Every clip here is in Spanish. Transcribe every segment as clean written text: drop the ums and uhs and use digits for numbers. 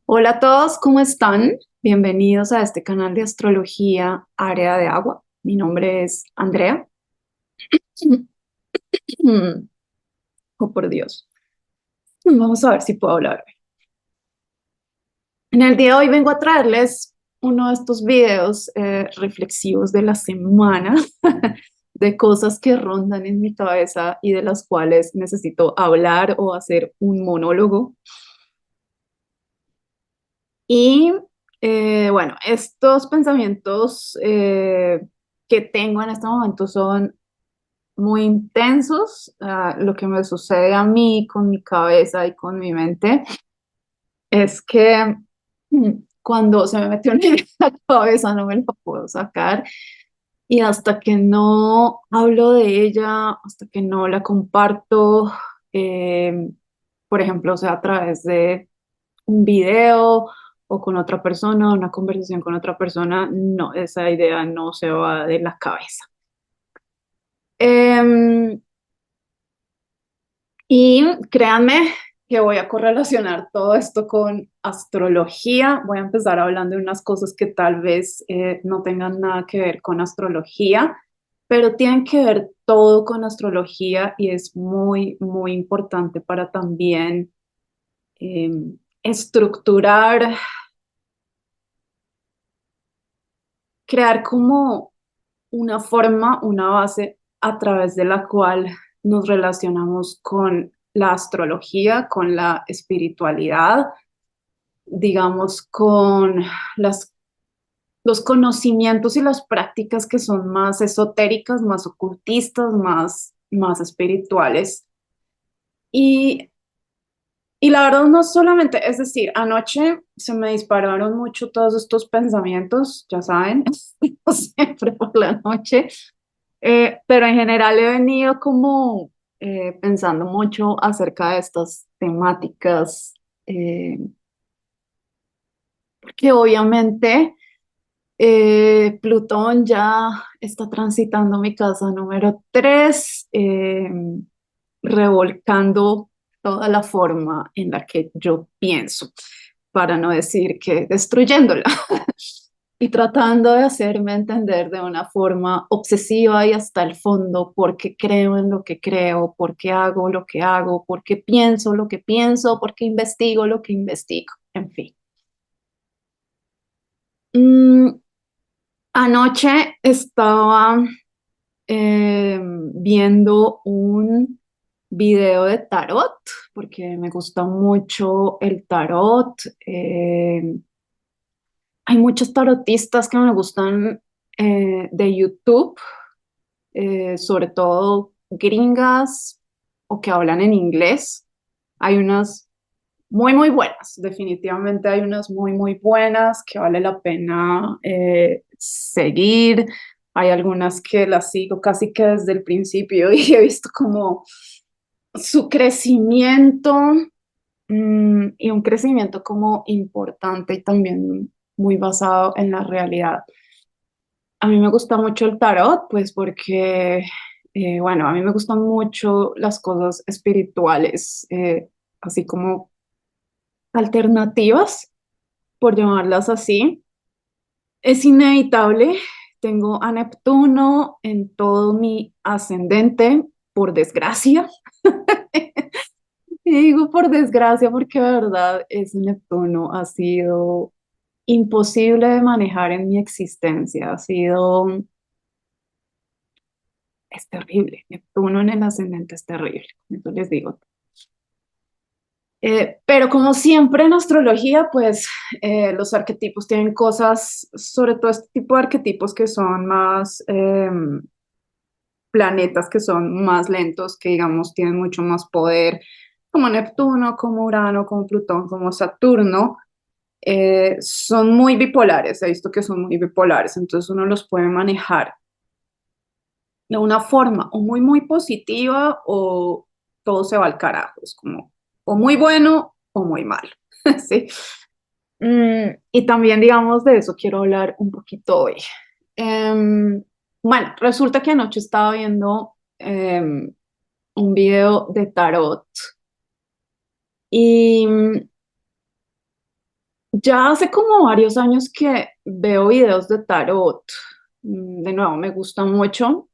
Hola a todos, ¿cómo están? Bienvenidos a este canal de astrología Área de Agua. Mi nombre es Andrea. Oh, por Dios. Vamos a ver si puedo hablar hoy. En el día de hoy vengo a traerles uno de estos videos reflexivos de la semana, de cosas que rondan en mi cabeza y de las cuales necesito hablar o hacer un monólogo. Y bueno, estos pensamientos que tengo en este momento son muy intensos. Lo que me sucede a mí con mi cabeza y con mi mente es que cuando se me metió una idea en la cabeza no me la puedo sacar y hasta que no hablo de ella, hasta que no la comparto, eh, por ejemplo, o sea, a través de un video o con otra persona, una conversación con otra persona, no, esa idea no se va de la cabeza. Em, y créanme que voy a correlacionar todo esto con astrología. Voy a empezar hablando de unas cosas que tal vez no tengan nada que ver con astrología, pero tienen que ver todo con astrología y es muy, muy importante para también estructurar, crear como una forma, una base a través de la cual nos relacionamos con la astrología, con la espiritualidad, digamos, con las, los conocimientos y las prácticas que son más esotéricas, más ocultistas, más espirituales. Y, y la verdad no solamente, es decir, anoche se me dispararon mucho todos estos pensamientos, ya saben, siempre por la noche. Pero en general he venido como pensando mucho acerca de estas temáticas, porque obviamente Plutón ya está transitando mi casa número 3, revolcando toda la forma en la que yo pienso, para no decir que destruyéndola. Y tratando de hacerme entender de una forma obsesiva y hasta el fondo por qué creo en lo que creo, por qué hago lo que hago, por qué pienso lo que pienso, por qué investigo lo que investigo, en fin. Mm, Anoche estaba viendo un video de tarot, porque me gusta mucho el tarot. Hay muchos tarotistas que me gustan de YouTube, sobre todo gringas o que hablan en inglés. Hay unas muy, muy buenas, definitivamente hay unas muy, muy buenas que vale la pena seguir. Hay algunas que las sigo casi que desde el principio y he visto como su crecimiento, y un crecimiento como importante y también muy basado en la realidad. A mí me gusta mucho el tarot, pues porque, bueno, a mí me gustan mucho las cosas espirituales, así como alternativas, por llamarlas así. Es inevitable, tengo a Neptuno en todo mi ascendente, por desgracia. Y digo por desgracia porque de verdad ese Neptuno ha sido imposible de manejar en mi existencia, ha sido, es terrible. Neptuno en el ascendente es terrible, eso les digo. Pero como siempre en astrología, pues los arquetipos tienen cosas, sobre todo este tipo de arquetipos que son más planetas, que son más lentos, que digamos tienen mucho más poder, como Neptuno, como Urano, como Plutón, como Saturno, son muy bipolares. He visto que son muy bipolares, entonces uno los puede manejar de una forma o muy, muy positiva o todo se va al carajo. Es como o muy bueno o muy malo. ¿Sí? Y también, digamos, de eso quiero hablar un poquito hoy. Bueno, resulta que anoche estaba viendo un video de tarot y Ya hace como varios años que veo videos de tarot. De nuevo, me gusta mucho,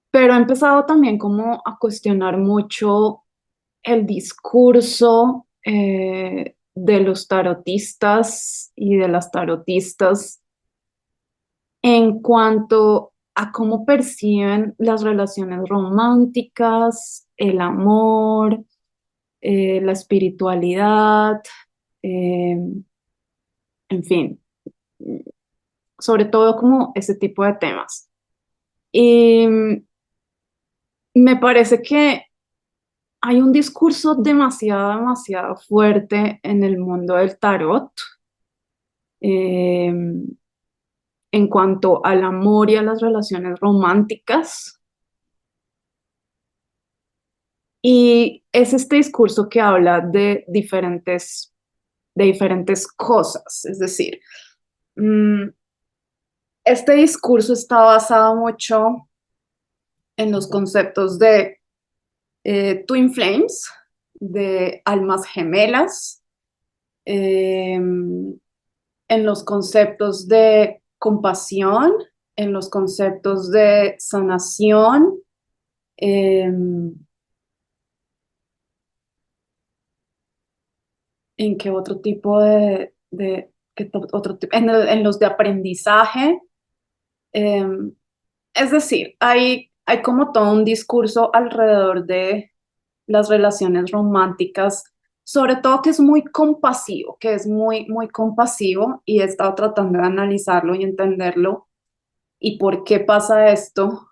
pero he empezado también como a cuestionar mucho el discurso de los tarotistas y de las tarotistas en cuanto a cómo perciben las relaciones románticas, el amor, la espiritualidad, eh, en fin, sobre todo como ese tipo de temas. Y me parece que hay un discurso demasiado fuerte en el mundo del tarot eh, en cuanto al amor y a las relaciones románticas. Y es este discurso que habla de diferentes cosas. Es decir, mm, este discurso está basado mucho en los conceptos de Twin Flames, de almas gemelas, en los conceptos de compasión, en los conceptos de sanación, en qué otro tipo en los de aprendizaje. eh, es decir, hay como todo un discurso alrededor de las relaciones románticas, sobre todo que es muy compasivo, que es muy compasivo y he estado tratando de analizarlo y entenderlo y por qué pasa esto.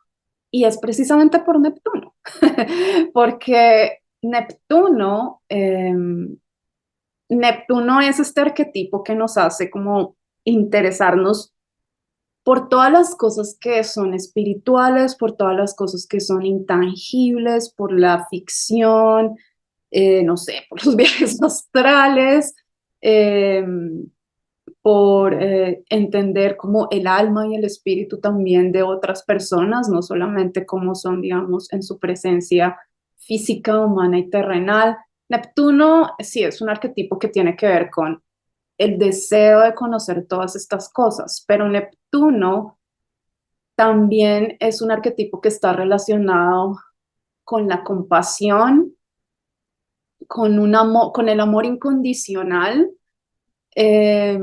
Y es precisamente por Neptuno, porque Neptuno es este arquetipo que nos hace como interesarnos por todas las cosas que son espirituales, por todas las cosas que son intangibles, por la ficción, no sé, por los viajes astrales, eh, por entender como el alma y el espíritu también de otras personas, no solamente como son, digamos, en su presencia física, humana y terrenal. Neptuno sí es un arquetipo que tiene que ver con el deseo de conocer todas estas cosas, pero Neptuno también es un arquetipo que está relacionado con la compasión, con el amor incondicional, eh,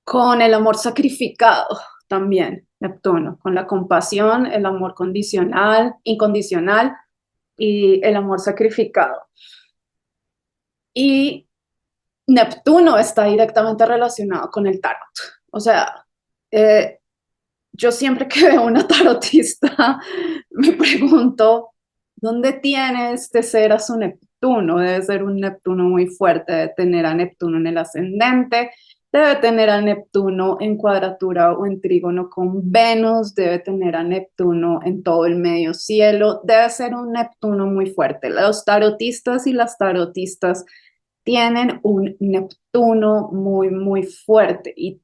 con el amor sacrificado también, Neptuno, con la compasión, el amor incondicional y el amor sacrificado. Y Neptuno está directamente relacionado con el tarot. O sea, eh, yo siempre que veo una tarotista me pregunto, ¿dónde tiene este ser a su Neptuno? Debe ser un Neptuno muy fuerte, debe tener a Neptuno en el ascendente, debe tener a Neptuno en cuadratura o en trígono con Venus, debe tener a Neptuno en todo el medio cielo, debe ser un Neptuno muy fuerte. Los tarotistas y las tarotistas tienen un Neptuno muy fuerte y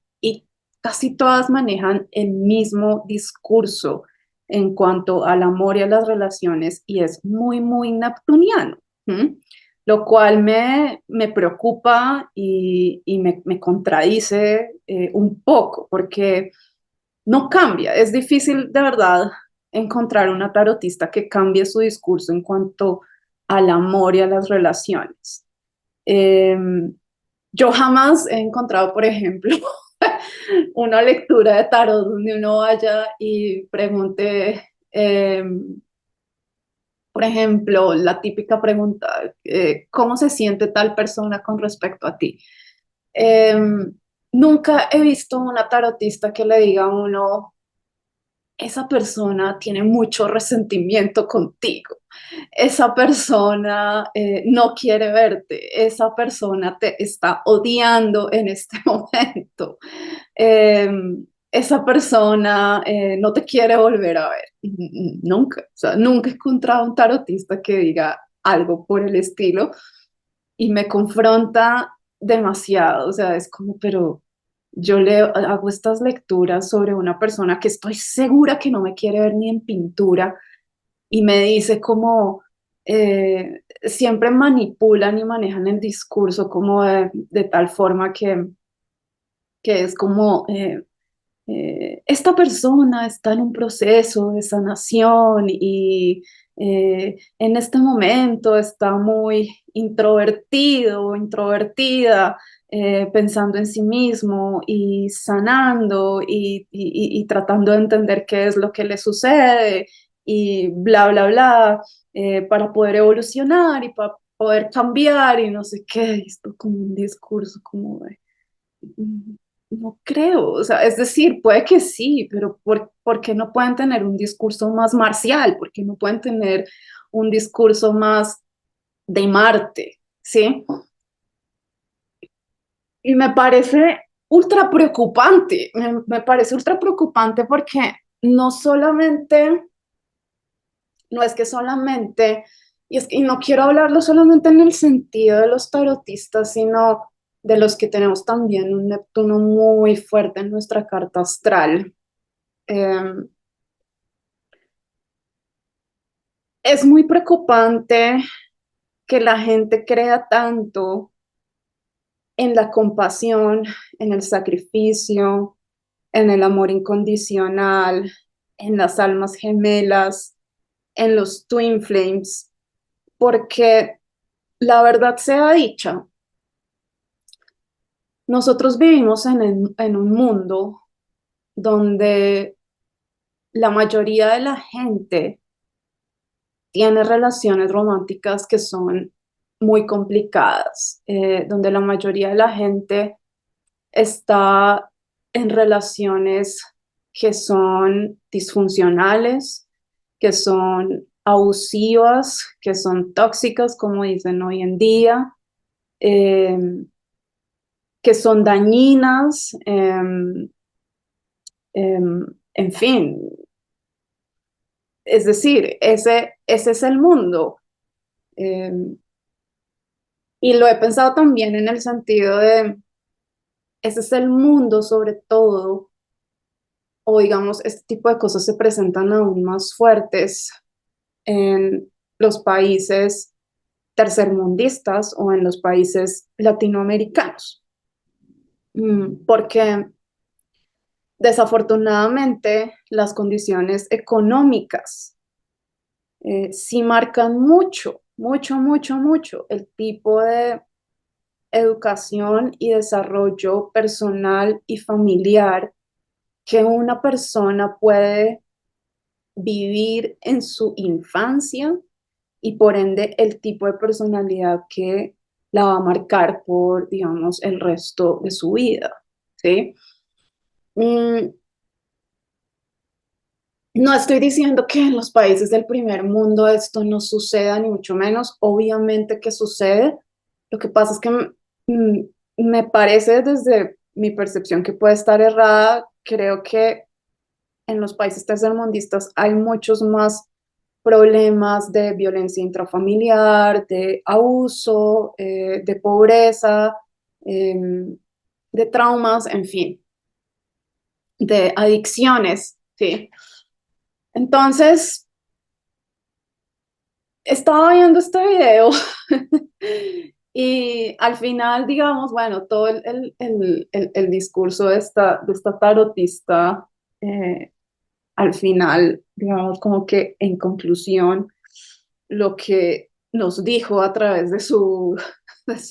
casi todas manejan el mismo discurso en cuanto al amor y a las relaciones y es muy neptuniano, ¿m? Lo cual me preocupa y me contradice un poco porque no cambia. Es difícil de verdad encontrar una tarotista que cambie su discurso en cuanto al amor y a las relaciones. Eh, yo jamás he encontrado, por ejemplo, una lectura de tarot donde uno vaya y pregunte, por ejemplo, la típica pregunta, ¿cómo se siente tal persona con respecto a ti? Eh, nunca he visto una tarotista que le diga a uno, esa persona tiene mucho resentimiento contigo, esa persona no quiere verte, esa persona te está odiando en este momento, eh, esa persona no te quiere volver a ver. Nunca, o sea, nunca he encontrado un tarotista que diga algo por el estilo y me confronta demasiado, o sea, es como, pero yo le hago estas lecturas sobre una persona que estoy segura que no me quiere ver ni en pintura y me dice como siempre manipulan y manejan el discurso como de tal forma que es como esta persona está en un proceso de sanación y en este momento está muy introvertido o introvertida, pensando en sí mismo y sanando y tratando de entender qué es lo que le sucede y bla, bla, bla, para poder evolucionar y para poder cambiar y no sé qué, y esto como un discurso como de no creo, o sea, es decir, puede que sí, pero ¿por qué no pueden tener un discurso más marcial? ¿Por qué no pueden tener un discurso más de Marte? ¿Sí? Y me parece ultra preocupante, me parece ultra preocupante porque no solamente, no es que solamente, y no quiero hablarlo solamente en el sentido de los tarotistas, sino de los que tenemos también un Neptuno muy fuerte en nuestra carta astral. Eh, es muy preocupante que la gente crea tanto en la compasión, en el sacrificio, en el amor incondicional, en las almas gemelas, en los twin flames, porque la verdad sea dicha, nosotros vivimos en un mundo donde la mayoría de la gente tiene relaciones románticas que son muy complicadas, donde la mayoría de la gente está en relaciones que son disfuncionales, que son abusivas, que son tóxicas, como dicen hoy en día, eh, que son dañinas, en fin, es decir, ese es el mundo. Eh, y lo he pensado también en el sentido de, ese es el mundo sobre todo, o digamos, este tipo de cosas se presentan aún más fuertes en los países tercermundistas o en los países latinoamericanos. Porque desafortunadamente las condiciones económicas sí marcan mucho, mucho, mucho, mucho el tipo de educación y desarrollo personal y familiar que una persona puede vivir en su infancia y por ende el tipo de personalidad que la va a marcar por, digamos, el resto de su vida, ¿sí? Mm, no estoy diciendo que en los países del primer mundo esto no suceda, ni mucho menos, obviamente que sucede. Lo que pasa es que me parece desde mi percepción que puede estar errada, creo que en los países tercermundistas hay muchos más problemas de violencia intrafamiliar, de abuso, de pobreza, de traumas, en fin, de adicciones, ¿sí? Entonces, estaba viendo este video y al final, digamos, bueno, todo el discurso de esta tarotista, eh, al final, digamos, como que en conclusión, lo que nos dijo a través de su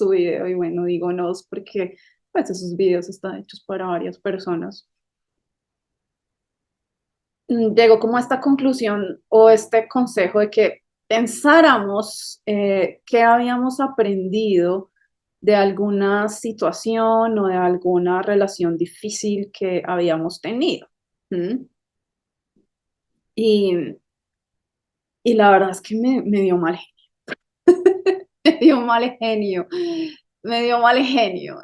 video, y bueno, digo nos porque pues esos videos están hechos para varias personas, llegó como a esta conclusión o este consejo de que pensáramos qué habíamos aprendido de alguna situación o de alguna relación difícil que habíamos tenido. ¿Mm? Y, y la verdad es que me dio mal me dio mal genio, me dio mal genio.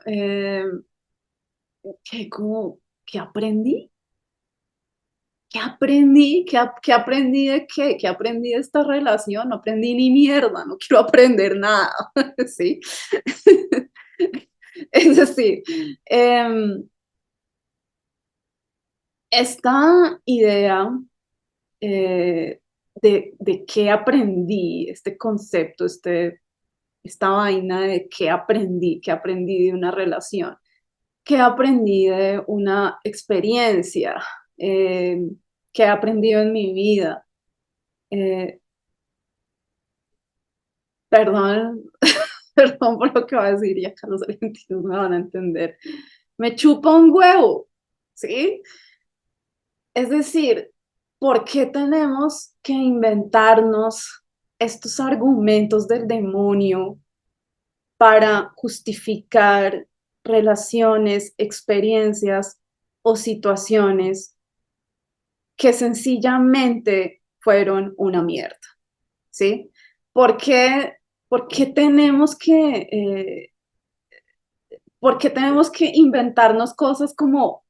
Como, ¿qué aprendí? ¿Qué aprendí? ¿Qué aprendí de qué? ¿Qué aprendí de esta relación? No aprendí ni mierda, no quiero aprender nada, ¿sí? Es decir, esta idea, de qué aprendí, este concepto, esta vaina de qué aprendí de una relación, qué aprendí de una experiencia, eh, qué he aprendido en mi vida. Eh, Perdón, perdón por lo que voy a decir, y acá los argentinos me van a entender. Me chupa un huevo, ¿sí? Es decir, ¿por qué tenemos que inventarnos estos argumentos del demonio para justificar relaciones, experiencias o situaciones que sencillamente fueron una mierda? ¿Sí? ¿Por qué, por qué tenemos por qué tenemos que inventarnos cosas como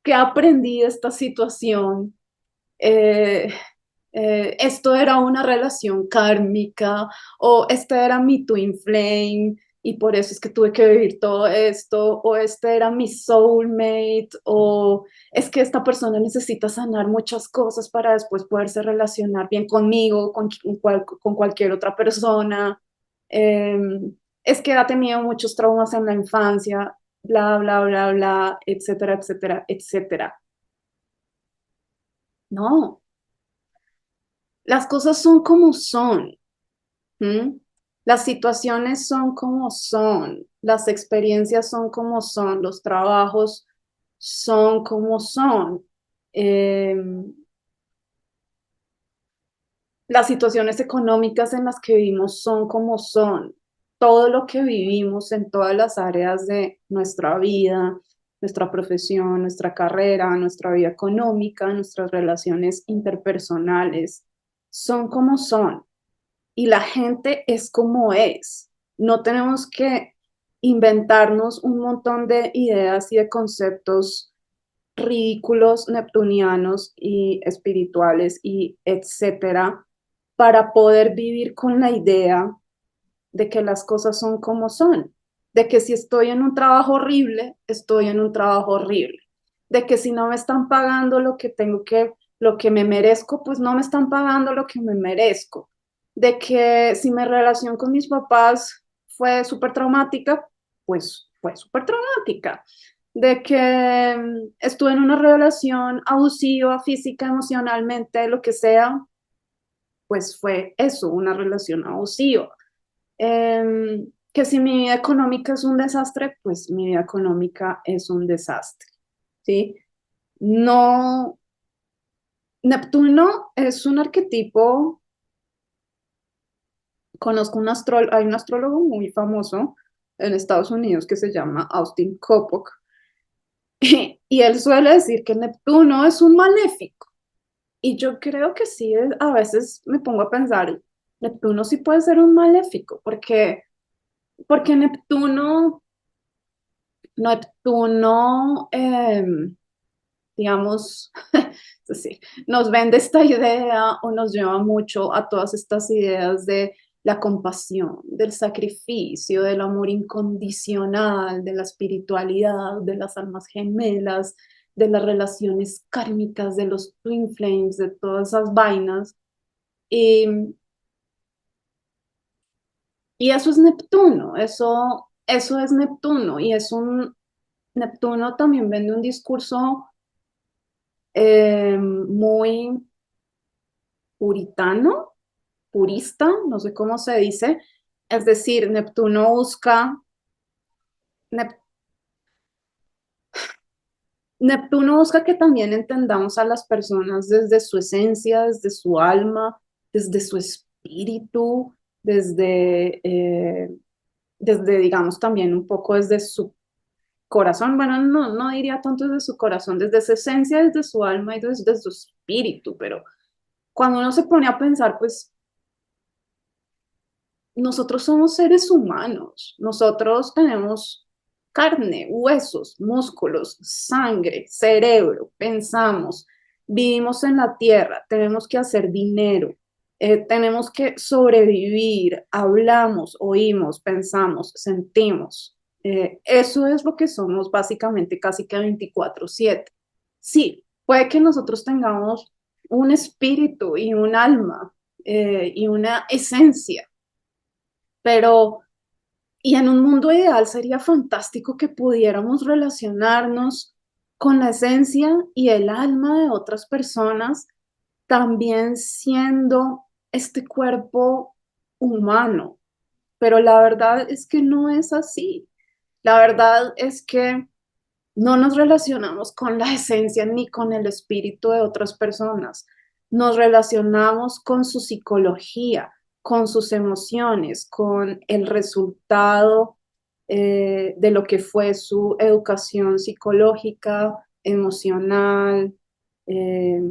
que aprendí de esta situación? Eh, Esto era una relación kármica o este era mi twin flame y por eso es que tuve que vivir todo esto, o este era mi soulmate, o es que esta persona necesita sanar muchas cosas para después poderse relacionar bien conmigo, con cualquier otra persona. Eh, es que ha tenido muchos traumas en la infancia, bla, bla, bla, bla, etcétera, etcétera, etcétera. No, las cosas son como son. ¿Mm? Las situaciones son como son, las experiencias son como son, los trabajos son como son. Eh, las situaciones económicas en las que vivimos son como son. Todo lo que vivimos en todas las áreas de nuestra vida, nuestra profesión, nuestra carrera, nuestra vida económica, nuestras relaciones interpersonales, son como son. Y la gente es como es. No tenemos que inventarnos un montón de ideas y de conceptos ridículos, neptunianos y espirituales y etcétera, para poder vivir con la idea de que las cosas son como son, de que si estoy en un trabajo horrible, estoy en un trabajo horrible, de que si no me están pagando lo que me merezco, pues no me están pagando lo que me merezco, de que si mi relación con mis papás fue súper traumática, pues fue súper traumática, de que estuve en una relación abusiva, física, emocionalmente, lo que sea, pues fue eso, una relación abusiva. Que si mi vida económica es un desastre, pues mi vida económica es un desastre, ¿sí? No, Neptuno es un arquetipo, conozco hay un astrólogo muy famoso en Estados Unidos que se llama Austin Kopok, y él suele decir que Neptuno es un maléfico, y yo creo que sí, a veces me pongo a pensar, Neptuno sí puede ser un maléfico, porque Neptuno, digamos, sí, nos vende esta idea o nos lleva mucho a todas estas ideas de la compasión, del sacrificio, del amor incondicional, de la espiritualidad, de las almas gemelas, de las relaciones kármicas, de los twin flames, de todas esas vainas. Y, y eso es Neptuno, eso es Neptuno, y es Neptuno también vende un discurso muy puritano, purista, no sé cómo se dice. Es decir, Nep- Neptuno busca que también entendamos a las personas desde su esencia, desde su alma, desde su espíritu, desde digamos, también un poco desde su corazón. Bueno, no diría tanto desde su corazón, desde su esencia, desde su alma y desde su espíritu, pero cuando uno se pone a pensar, pues nosotros somos seres humanos, nosotros tenemos carne, huesos, músculos, sangre, cerebro, pensamos, vivimos en la tierra, tenemos que hacer dinero, tenemos que sobrevivir, hablamos, oímos, pensamos, sentimos. Eso es lo que somos básicamente casi que 24/7. Sí, puede que nosotros tengamos un espíritu y un alma y una esencia, pero y en un mundo ideal sería fantástico que pudiéramos relacionarnos con la esencia y el alma de otras personas, también siendo este cuerpo humano. Pero la verdad es que no es así. La verdad es que no nos relacionamos con la esencia ni con el espíritu de otras personas. Nos relacionamos con su psicología, con sus emociones, con el resultado de lo que fue su educación psicológica, emocional, eh,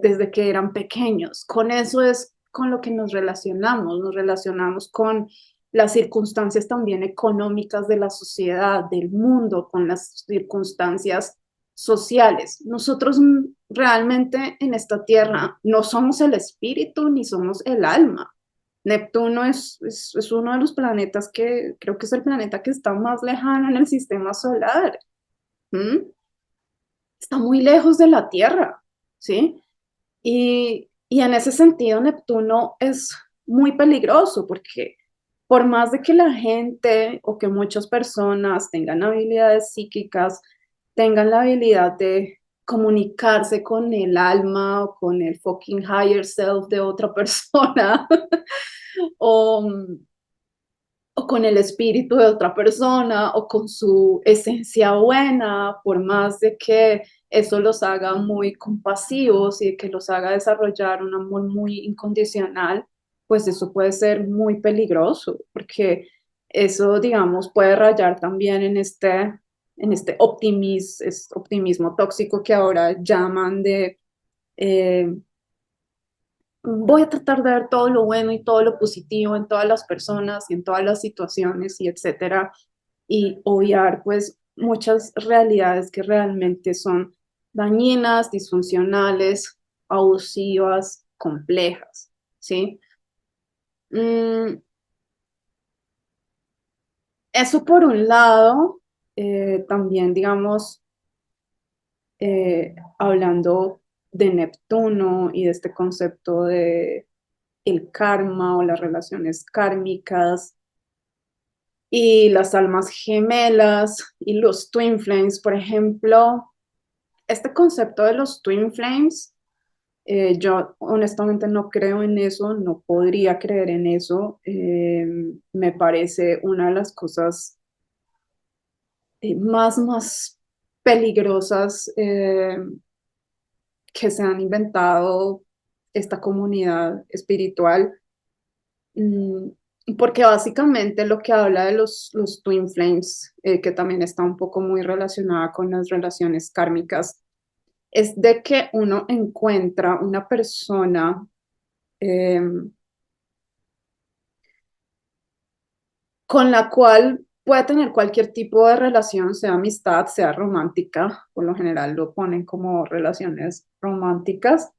desde que eran pequeños. Con eso es con lo que nos relacionamos con las circunstancias también económicas de la sociedad, del mundo, con las circunstancias sociales. Nosotros realmente en esta tierra no somos el espíritu ni somos el alma. Neptuno es uno de los planetas que creo que es el planeta que está más lejano en el sistema solar. ¿Mm? Está muy lejos de la Tierra, ¿sí? Y en ese sentido, Neptuno es muy peligroso porque por más de que la gente o que muchas personas tengan habilidades psíquicas, tengan la habilidad de comunicarse con el alma o con el fucking higher self de otra persona o, o con el espíritu de otra persona o con su esencia buena, por más de que eso los haga muy compasivos y que los haga desarrollar un amor muy incondicional, pues eso puede ser muy peligroso, porque eso, digamos, puede rayar también en este optimismo tóxico que ahora llaman de eh, voy a tratar de ver todo lo bueno y todo lo positivo en todas las personas y en todas las situaciones y etcétera, y obviar pues muchas realidades que realmente son dañinas, disfuncionales, abusivas, complejas, ¿sí? Mm, eso por un lado, también digamos, hablando de Neptuno y de este concepto de el karma o las relaciones kármicas y las almas gemelas y los twin flames, por ejemplo, este concepto de los twin flames, yo honestamente no creo en eso, no podría creer en eso. Me parece una de las cosas más peligrosas que se han inventado esta comunidad espiritual. Mm, Porque básicamente lo que habla de los Twin Flames, que también está un poco muy relacionada con las relaciones kármicas, es de que uno encuentra una persona eh, con la cual puede tener cualquier tipo de relación, sea amistad, sea romántica, por lo general lo ponen como relaciones románticas,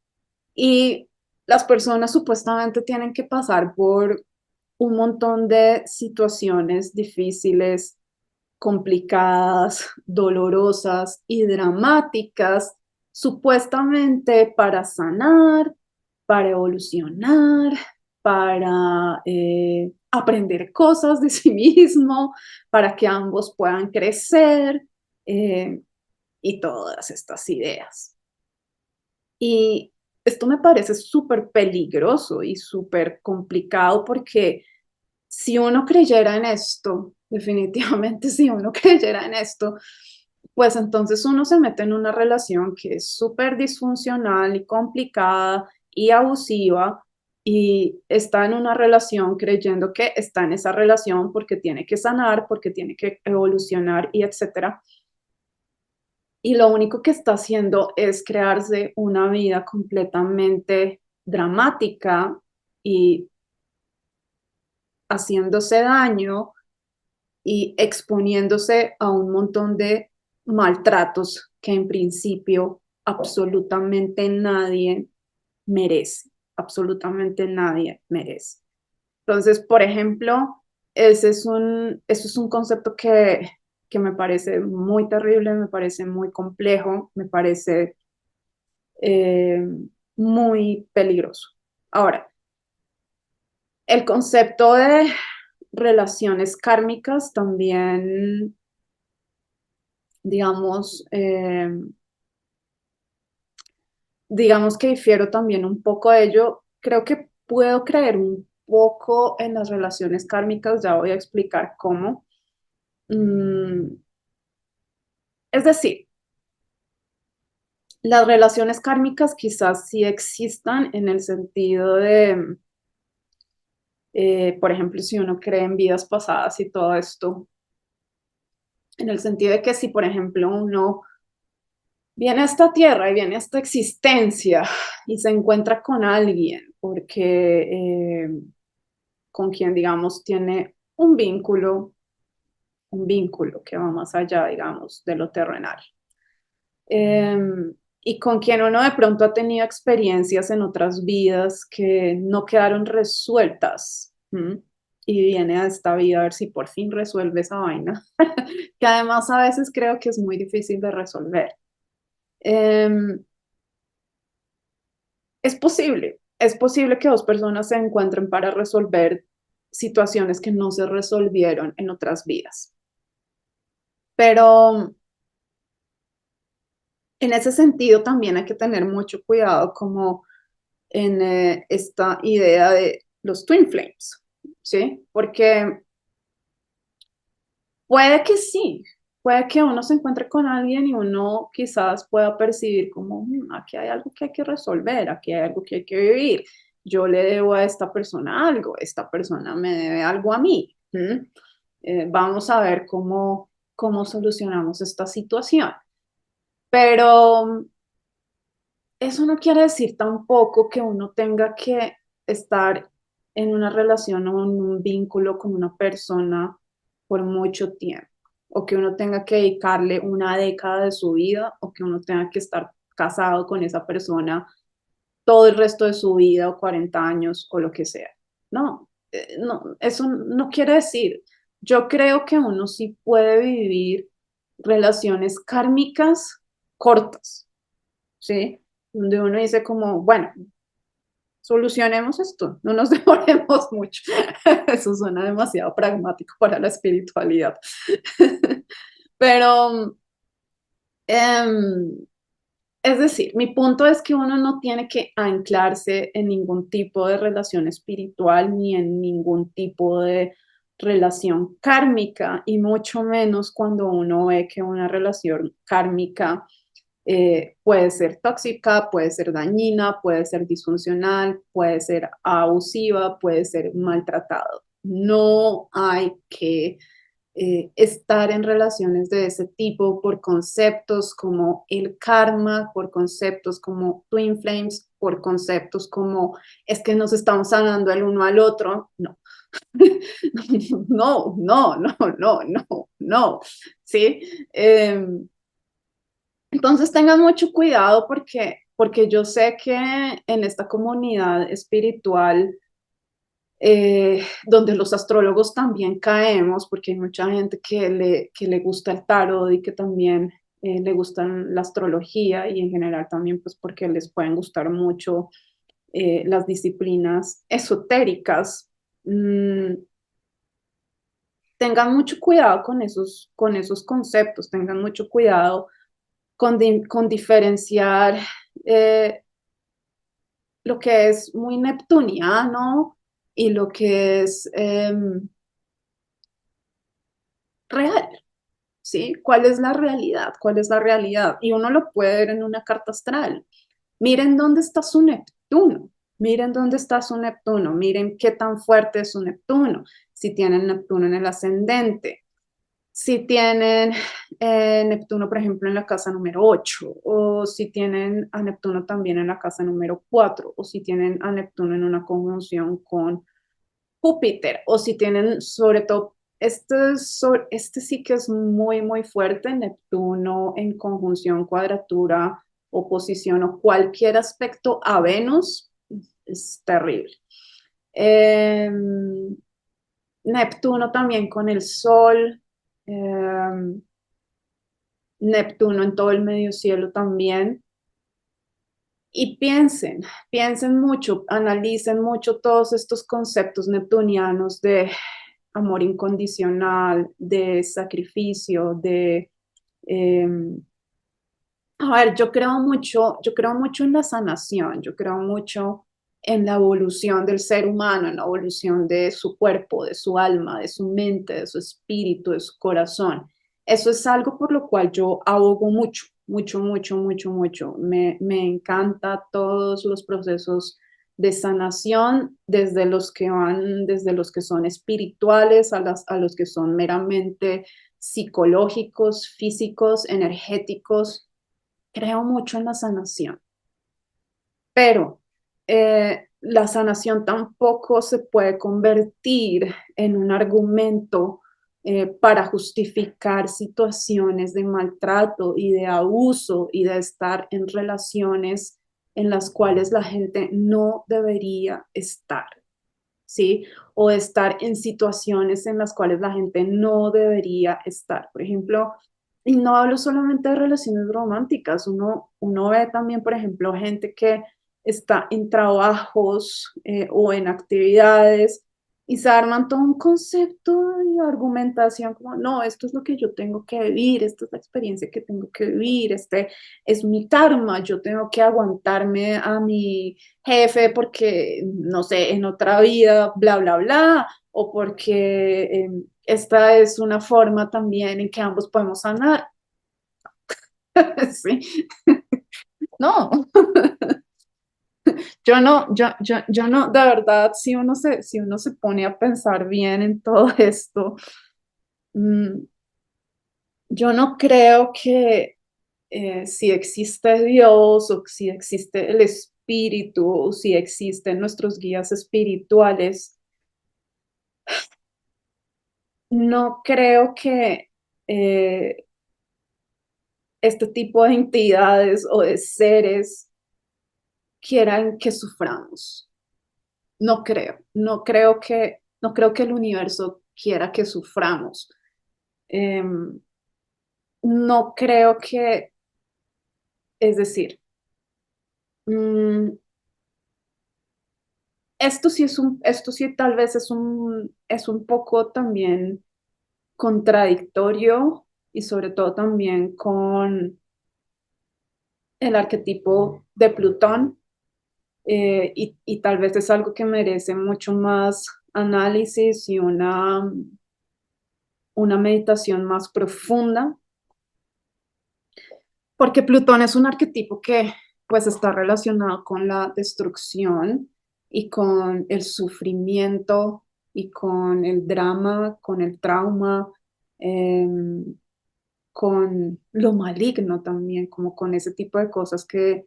y las personas supuestamente tienen que pasar por un montón de situaciones difíciles, complicadas, dolorosas y dramáticas, supuestamente para sanar, para evolucionar, para aprender cosas de sí mismo, para que ambos puedan crecer eh, y todas estas ideas. Y esto me parece súper peligroso y súper complicado porque si uno creyera en esto, definitivamente si uno creyera en esto, pues entonces uno se mete en una relación que es súper disfuncional y complicada y abusiva y está en una relación creyendo que está en esa relación porque tiene que sanar, porque tiene que evolucionar y etcétera. Y lo único que está haciendo es crearse una vida completamente dramática y haciéndose daño y exponiéndose a un montón de maltratos que en principio absolutamente nadie merece, absolutamente nadie merece. Entonces, por ejemplo, eso es un concepto que me parece muy terrible, me parece muy complejo, me parece eh, muy peligroso. Ahora, el concepto de relaciones kármicas también, digamos, digamos que difiero también un poco de ello. Creo que puedo creer un poco en las relaciones kármicas, ya voy a explicar cómo. Mm, es decir, las relaciones kármicas quizás sí existan en el sentido de, por ejemplo, si uno cree en vidas pasadas y todo esto, en el sentido de que si, por ejemplo, uno viene a esta tierra y viene a esta existencia y se encuentra con alguien porque con quien, digamos, tiene un vínculo que va más allá, digamos, de lo terrenal. Eh, y con quien uno de pronto ha tenido experiencias en otras vidas que no quedaron resueltas. ¿M? Y viene a esta vida a ver si por fin resuelve esa vaina, que además a veces creo que es muy difícil de resolver. Eh, es posible que dos personas se encuentren para resolver situaciones que no se resolvieron en otras vidas. Pero en ese sentido también hay que tener mucho cuidado como en esta idea de los twin flames, ¿sí? Porque puede que sí, puede que uno se encuentre con alguien y uno quizás pueda percibir como, aquí hay algo que hay que resolver, aquí hay algo que hay que vivir. Yo le debo a esta persona algo, esta persona me debe algo a mí. Vamos a ver cómo solucionamos esta situación. Pero eso no quiere decir tampoco que uno tenga que estar en una relación o en un vínculo con una persona por mucho tiempo, o que uno tenga que dedicarle una década de su vida, o que uno tenga que estar casado con esa persona todo el resto de su vida, o 40 años, o lo que sea. No, no, eso no quiere decir. Yo creo que uno sí puede vivir relaciones kármicas cortas, ¿sí? Donde uno dice como, bueno, solucionemos esto, no nos demoremos mucho. Eso suena demasiado pragmático para la espiritualidad. Pero, em, es decir, mi punto es que uno no tiene que anclarse en ningún tipo de relación espiritual ni en ningún tipo de relación kármica, y mucho menos cuando uno ve que una relación kármica puede ser tóxica, puede ser dañina, puede ser disfuncional, puede ser abusiva, puede ser maltratado. No hay que estar en relaciones de ese tipo por conceptos como el karma, por conceptos como twin flames, por conceptos como es que nos estamos sanando el uno al otro. No, no, no, no, no, no, no. ¿Sí? Entonces tengan mucho cuidado porque yo sé que en esta comunidad espiritual, donde los astrólogos también caemos, porque hay mucha gente que le gusta el tarot y que también le gustan la astrología, y en general también pues porque les pueden gustar mucho las disciplinas esotéricas. Tengan mucho cuidado con esos conceptos, tengan mucho cuidado con diferenciar eh, lo que es muy neptuniano y lo que es real, ¿sí? ¿Cuál es la realidad? ¿Cuál es la realidad? Y uno lo puede ver en una carta astral. Miren dónde está su Neptuno, miren dónde está su Neptuno, miren qué tan fuerte es su Neptuno, si tienen Neptuno en el ascendente, si tienen Neptuno, por ejemplo, en la casa número 8, o si tienen a Neptuno también en la casa número 4, o si tienen a Neptuno en una conjunción con Júpiter, o si tienen sobre todo, este sí que es muy, muy fuerte, Neptuno en conjunción, cuadratura, oposición o cualquier aspecto a Venus, es terrible. Eh, Neptuno también con el Sol, eh, Neptuno en todo el medio cielo también. Y piensen mucho, analicen mucho todos estos conceptos neptunianos de amor incondicional, de sacrificio, eh, a ver, yo creo mucho en la sanación, yo creo mucho en la evolución del ser humano, en la evolución de su cuerpo, de su alma, de su mente, de su espíritu, de su corazón. Eso es algo por lo cual yo abogo mucho, mucho, mucho, mucho, mucho. Me encanta todos los procesos de sanación, desde los que son espirituales a los que son meramente psicológicos, físicos, energéticos. Creo mucho en la sanación, pero la sanación tampoco se puede convertir en un argumento para justificar situaciones de maltrato y de abuso y de estar en relaciones en las cuales la gente no debería estar, ¿sí? O estar en situaciones en las cuales la gente no debería estar. Por ejemplo, y no hablo solamente de relaciones románticas, uno ve también, por ejemplo, gente que está en trabajos o en actividades y se arman todo un concepto y argumentación como, no, esto es lo que yo tengo que vivir, esta es la experiencia que tengo que vivir, este es mi karma, yo tengo que aguantarme a mi jefe porque, no sé, en otra vida, bla, bla, bla, o porque esta es una forma también en que ambos podemos sanar. Sí, no, yo no, de verdad, si uno se pone a pensar bien en todo esto, mm, yo no creo que si existe Dios o si existe el espíritu o si existen nuestros guías espirituales, no creo que eh, este tipo de entidades o de seres quieran que suframos. No creo que el universo quiera que suframos. Eh, no creo que, es decir, mm, esto sí tal vez es un poco también contradictorio y sobre todo también con el arquetipo de Plutón, y tal vez es algo que merece mucho más análisis y una meditación más profunda, porque Plutón es un arquetipo que pues está relacionado con la destrucción y con el sufrimiento y con el drama, con el trauma, eh, con lo maligno también, como con ese tipo de cosas que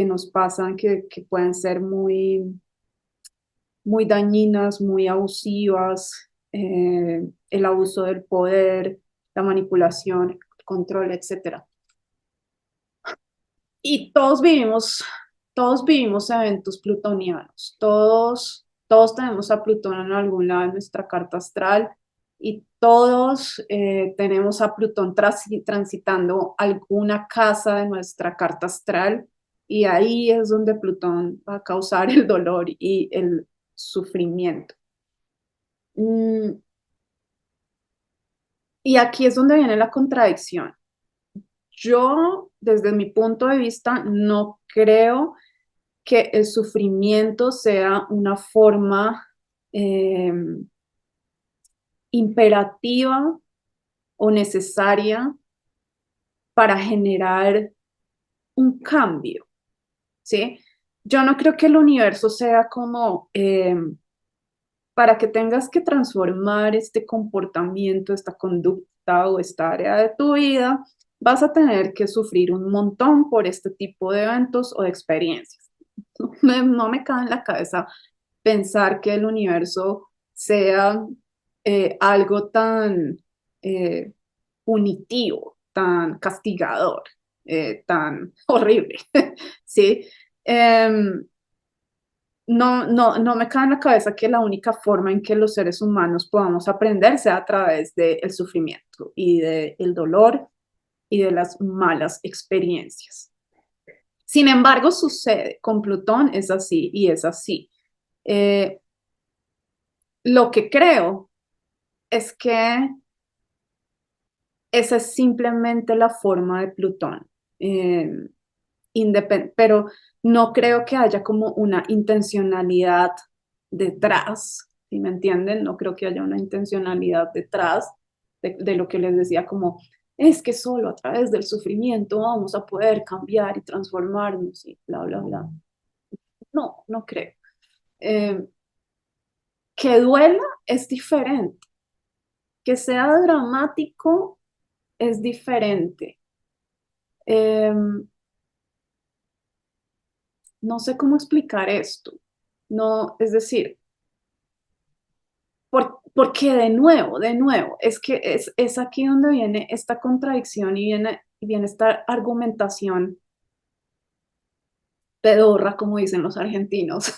nos pasan, que pueden ser muy dañinas, muy abusivas, el abuso del poder, la manipulación, el control, etcétera. Y todos vivimos eventos plutonianos, todos tenemos a Plutón en algún lado de nuestra carta astral y todos tenemos a Plutón transitando alguna casa de nuestra carta astral y ahí es donde Plutón va a causar el dolor y el sufrimiento. Mm, y aquí es donde viene la contradicción. Yo, desde mi punto de vista, no creo que el sufrimiento sea una forma eh, imperativa o necesaria para generar un cambio, ¿sí? Yo no creo que el universo sea como para que tengas que transformar este comportamiento, esta conducta o esta área de tu vida, vas a tener que sufrir un montón por este tipo de eventos o de experiencias. No me cabe en la cabeza pensar que el universo sea algo tan eh, punitivo, tan castigador, tan horrible, ¿sí? Em, no me cae en la cabeza que la única forma en que los seres humanos podamos aprender sea a través del sufrimiento y del dolor y de las malas experiencias. Sin embargo, sucede, con Plutón es así y es así. Eh, lo que creo es que esa es simplemente la forma de Plutón. Eh, pero no creo que haya como una intencionalidad detrás, ¿sí me entienden? No creo que haya una intencionalidad detrás de lo que les decía, como es que solo a través del sufrimiento vamos a poder cambiar y transformarnos y bla, bla, bla. No, no creo. Eh, que duela es diferente, que sea dramático es diferente. Eh, no sé cómo explicar esto. No, es decir, porque de nuevo, es que es aquí donde viene esta contradicción y viene esta argumentación pedorra, como dicen los argentinos.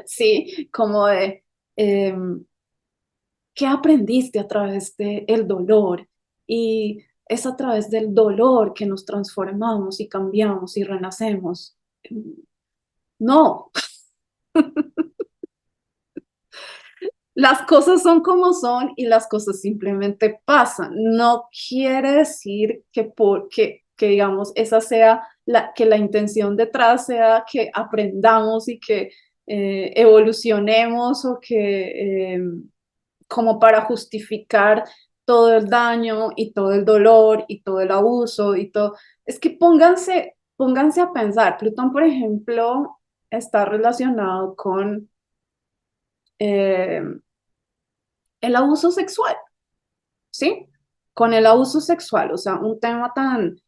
Sí, como de, ¿qué aprendiste a través del dolor? Y es a través del dolor que nos transformamos y cambiamos y renacemos. No, las cosas son como son y las cosas simplemente pasan. No quiere decir que digamos, esa sea que la intención detrás sea que aprendamos y que evolucionemos o que como para justificar todo el daño y todo el dolor y todo el abuso y todo. Es que pónganse a pensar. Plutón, por ejemplo, está relacionado con eh, el abuso sexual, ¿sí? Con el abuso sexual, o sea, un tema tan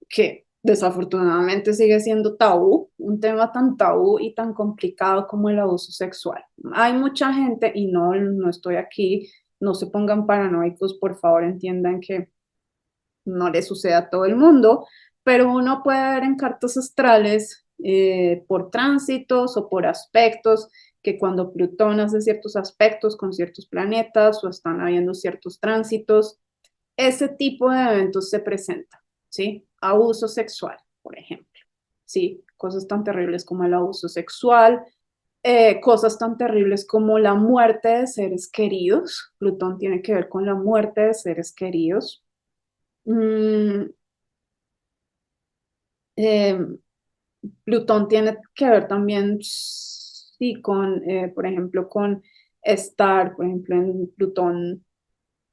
que desafortunadamente sigue siendo tabú, un tema tan tabú y tan complicado como el abuso sexual. Hay mucha gente, y no, no estoy aquí, no se pongan paranoicos, por favor, entiendan que no le sucede a todo el mundo, pero uno puede ver en cartas astrales por tránsitos o por aspectos que cuando Plutón hace ciertos aspectos con ciertos planetas o están habiendo ciertos tránsitos, ese tipo de eventos se presentan, ¿sí? Abuso sexual, por ejemplo, ¿sí? Cosas tan terribles como el abuso sexual, cosas tan terribles como la muerte de seres queridos. Plutón tiene que ver con la muerte de seres queridos. Mm, eh, Plutón tiene que ver también, sí, con, por ejemplo, con estar, por ejemplo, en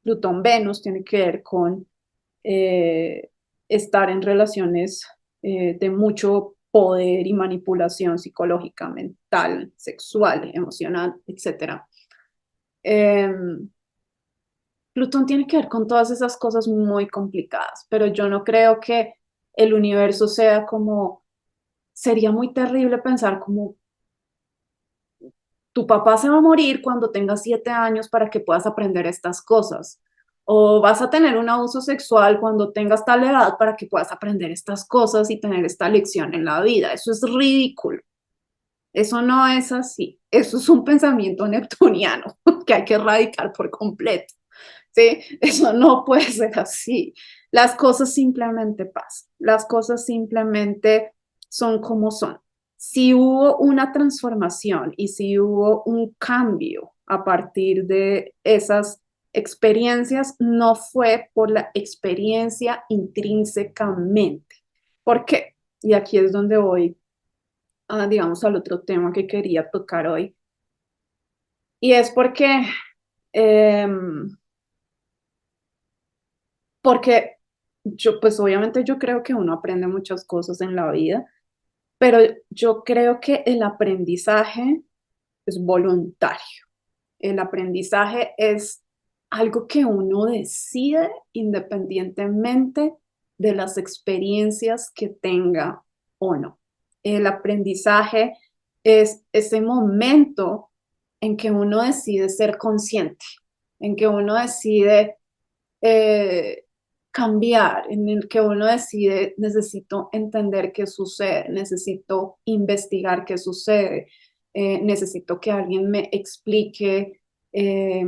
Plutón-Venus tiene que ver con eh, estar en relaciones de mucho poder y manipulación psicológica, mental, sexual, emocional, etcétera. Eh, Plutón tiene que ver con todas esas cosas muy complicadas, pero yo no creo que el universo sea como, sería muy terrible pensar como tu papá se va a morir cuando tengas 7 años para que puedas aprender estas cosas. O vas a tener un abuso sexual cuando tengas tal edad para que puedas aprender estas cosas y tener esta lección en la vida. Eso es ridículo. Eso no es así. Eso es un pensamiento neptuniano que hay que erradicar por completo. ¿Sí? Eso no puede ser así. Las cosas simplemente pasan. Las cosas simplemente son como son. Si hubo una transformación y si hubo un cambio a partir de esas experiencias, no fue por la experiencia intrínsecamente. ¿Por qué? Y aquí es donde voy, digamos, al otro tema que quería tocar hoy. Y es em, porque yo, pues obviamente yo creo que uno aprende muchas cosas en la vida, pero yo creo que el aprendizaje es voluntario. El aprendizaje es algo que uno decide independientemente de las experiencias que tenga o no. El aprendizaje es ese momento en que uno decide ser consciente, en que uno decide eh, cambiar, en el que uno decide, necesito entender qué sucede, necesito investigar qué sucede, necesito que alguien me explique eh,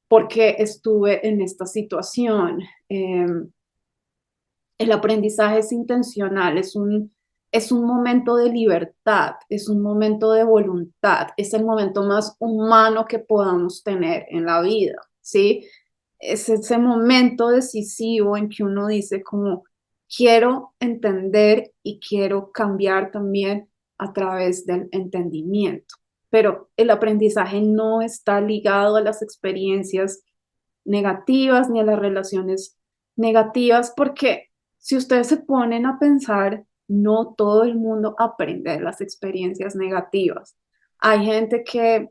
por qué estuve en esta situación. El aprendizaje es intencional, es un momento de libertad, es un momento de voluntad, es el momento más humano que podamos tener en la vida, ¿sí? Es ese momento decisivo en que uno dice como quiero entender y quiero cambiar también a través del entendimiento. Pero el aprendizaje no está ligado a las experiencias negativas ni a las relaciones negativas, porque si ustedes se ponen a pensar, no todo el mundo aprende de las experiencias negativas. Hay gente que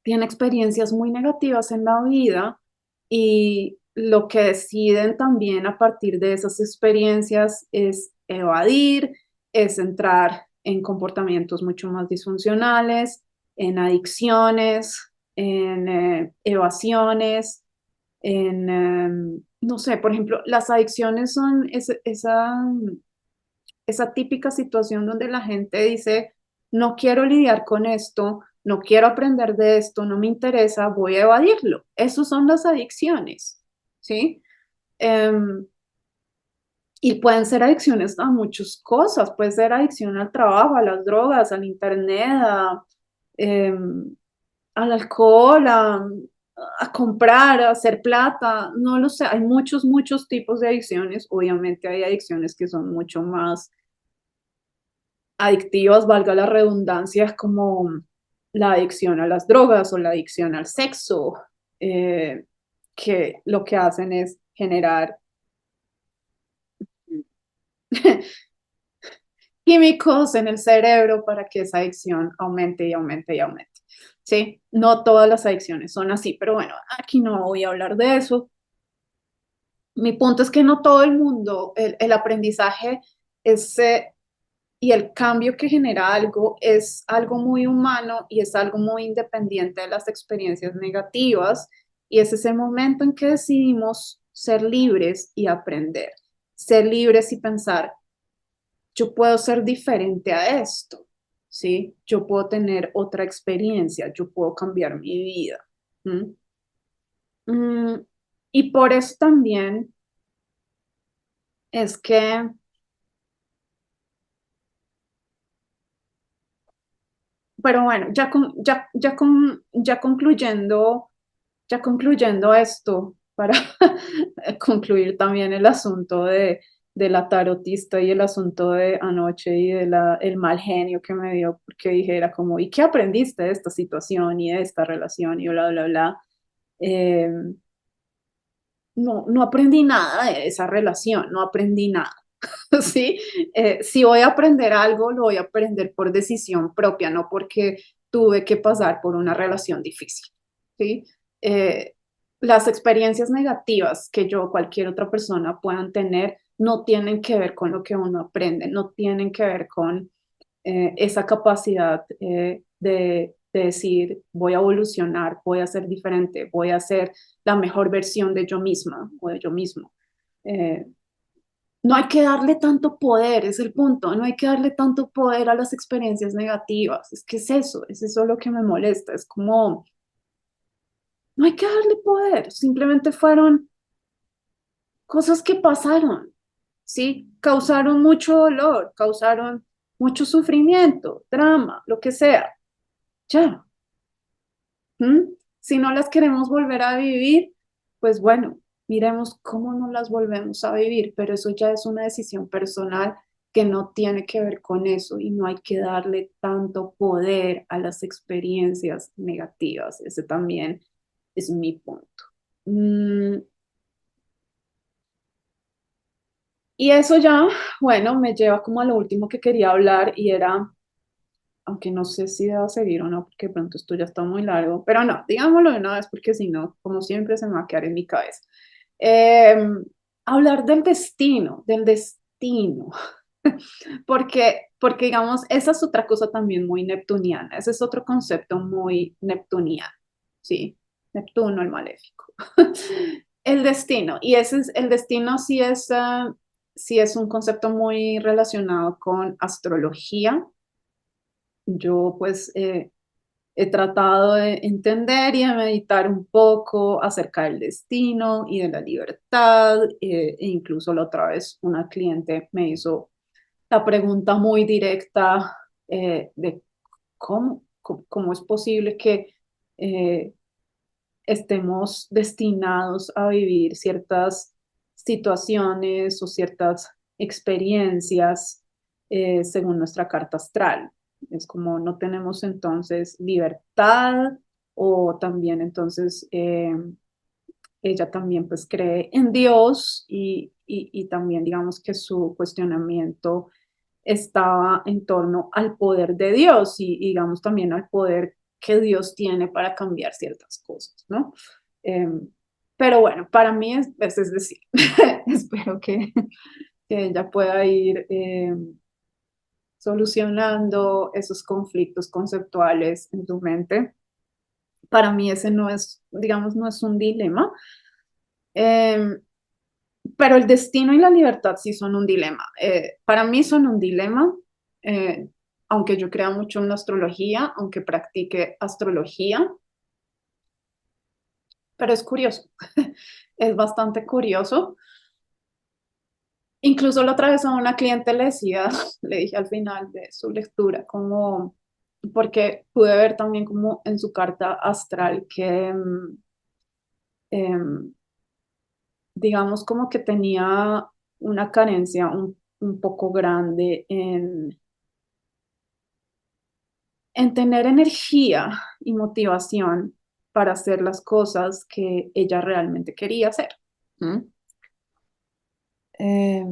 tiene experiencias muy negativas en la vida y lo que deciden también a partir de esas experiencias es evadir, es entrar en comportamientos mucho más disfuncionales, en adicciones, en evasiones, en, no sé, por ejemplo, las adicciones son esa típica situación donde la gente dice, no quiero lidiar con esto, no quiero aprender de esto, no me interesa, voy a evadirlo. Esas son las adicciones, ¿sí? Em, y pueden ser adicciones a muchas cosas, puede ser adicción al trabajo, a las drogas, al internet, em, al alcohol, a comprar, a hacer plata, no lo sé, hay muchos, muchos tipos de adicciones. Obviamente hay adicciones que son mucho más adictivas, valga la redundancia, como la adicción a las drogas o la adicción al sexo, eh, que lo que hacen es generar químicos en el cerebro para que esa adicción aumente y aumente y aumente. ¿Sí? No todas las adicciones son así, pero bueno, aquí no voy a hablar de eso. Mi punto es que no todo el mundo, el aprendizaje es, y el cambio que genera algo es algo muy humano y es algo muy independiente de las experiencias negativas. Y es ese momento en que decidimos ser libres y aprender. Ser libres y pensar, yo puedo ser diferente a esto, ¿sí? Yo puedo tener otra experiencia, yo puedo cambiar mi vida. ¿Mm? Mm, y por eso también es que, pero bueno, ya concluyendo esto, para concluir también el asunto de la tarotista y el asunto de anoche y de el mal genio que me dio, porque dijera como, ¿y qué aprendiste de esta situación y de esta relación y bla, bla, bla? Eh, no, no aprendí nada de esa relación, no aprendí nada. ¿Sí? Si voy a aprender algo, lo voy a aprender por decisión propia, no porque tuve que pasar por una relación difícil, ¿sí? Eh, las experiencias negativas que yo o cualquier otra persona puedan tener no tienen que ver con lo que uno aprende, no tienen que ver con esa capacidad de decir, voy a evolucionar, voy a ser diferente, voy a ser la mejor versión de yo misma o de yo mismo. Eh, no hay que darle tanto poder, es el punto, no hay que darle tanto poder a las experiencias negativas, es que es eso lo que me molesta, es como, no hay que darle poder, simplemente fueron cosas que pasaron, ¿sí? Causaron mucho dolor, causaron mucho sufrimiento, drama, lo que sea, ya. ¿Mm? Si no las queremos volver a vivir, pues bueno, miremos cómo no las volvemos a vivir, pero eso ya es una decisión personal que no tiene que ver con eso y no hay que darle tanto poder a las experiencias negativas. Ese también es mi punto. Mm, y eso ya, bueno, me lleva como a lo último que quería hablar y era, aunque no sé si debo seguir o no, porque de pronto esto ya está muy largo, pero no, digámoslo de una vez porque si no, como siempre, se me va a quedar en mi cabeza. Eh, hablar del destino, porque digamos, esa es otra cosa también muy neptuniana, ese es otro concepto muy neptuniano, ¿sí? Neptuno, el maléfico. El destino, y ese es, el destino sí es un concepto muy relacionado con astrología. Yo pues he tratado de entender y de meditar un poco acerca del destino y de la libertad, e incluso la otra vez una cliente me hizo la pregunta muy directa de cómo es posible que eh, estemos destinados a vivir ciertas situaciones o ciertas experiencias según nuestra carta astral. Es como no tenemos entonces libertad o también entonces ella también pues cree en Dios y también digamos que su cuestionamiento estaba en torno al poder de Dios y digamos también al poder que Dios tiene para cambiar ciertas cosas, ¿no? Eh, pero bueno, para mí es decir, espero que ella pueda ir solucionando esos conflictos conceptuales en tu mente. Para mí ese no es, digamos, no es un dilema. Eh, Pero el destino y la libertad sí son un dilema. Para mí son un dilema, eh, aunque yo crea mucho en la astrología, aunque practique astrología, pero es curioso, es bastante curioso. Incluso la otra vez a una cliente le decía, le dije al final de su lectura, como, porque pude ver también como en su carta astral que, em, digamos, como que tenía una carencia un poco grande en tener energía y motivación para hacer las cosas que ella realmente quería hacer. ¿Mm? Eh,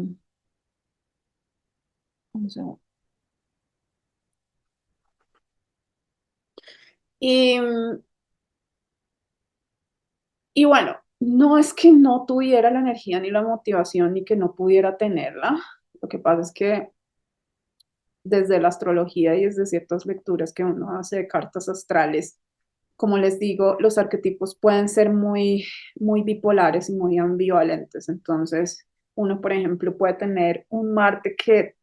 un segundo. y, y bueno, no es que no tuviera la energía ni la motivación ni que no pudiera tenerla. Lo que pasa es que desde la astrología y desde ciertas lecturas que uno hace de cartas astrales, como les digo, los arquetipos pueden ser muy bipolares y muy ambivalentes. Entonces, uno, por ejemplo, puede tener un Marte que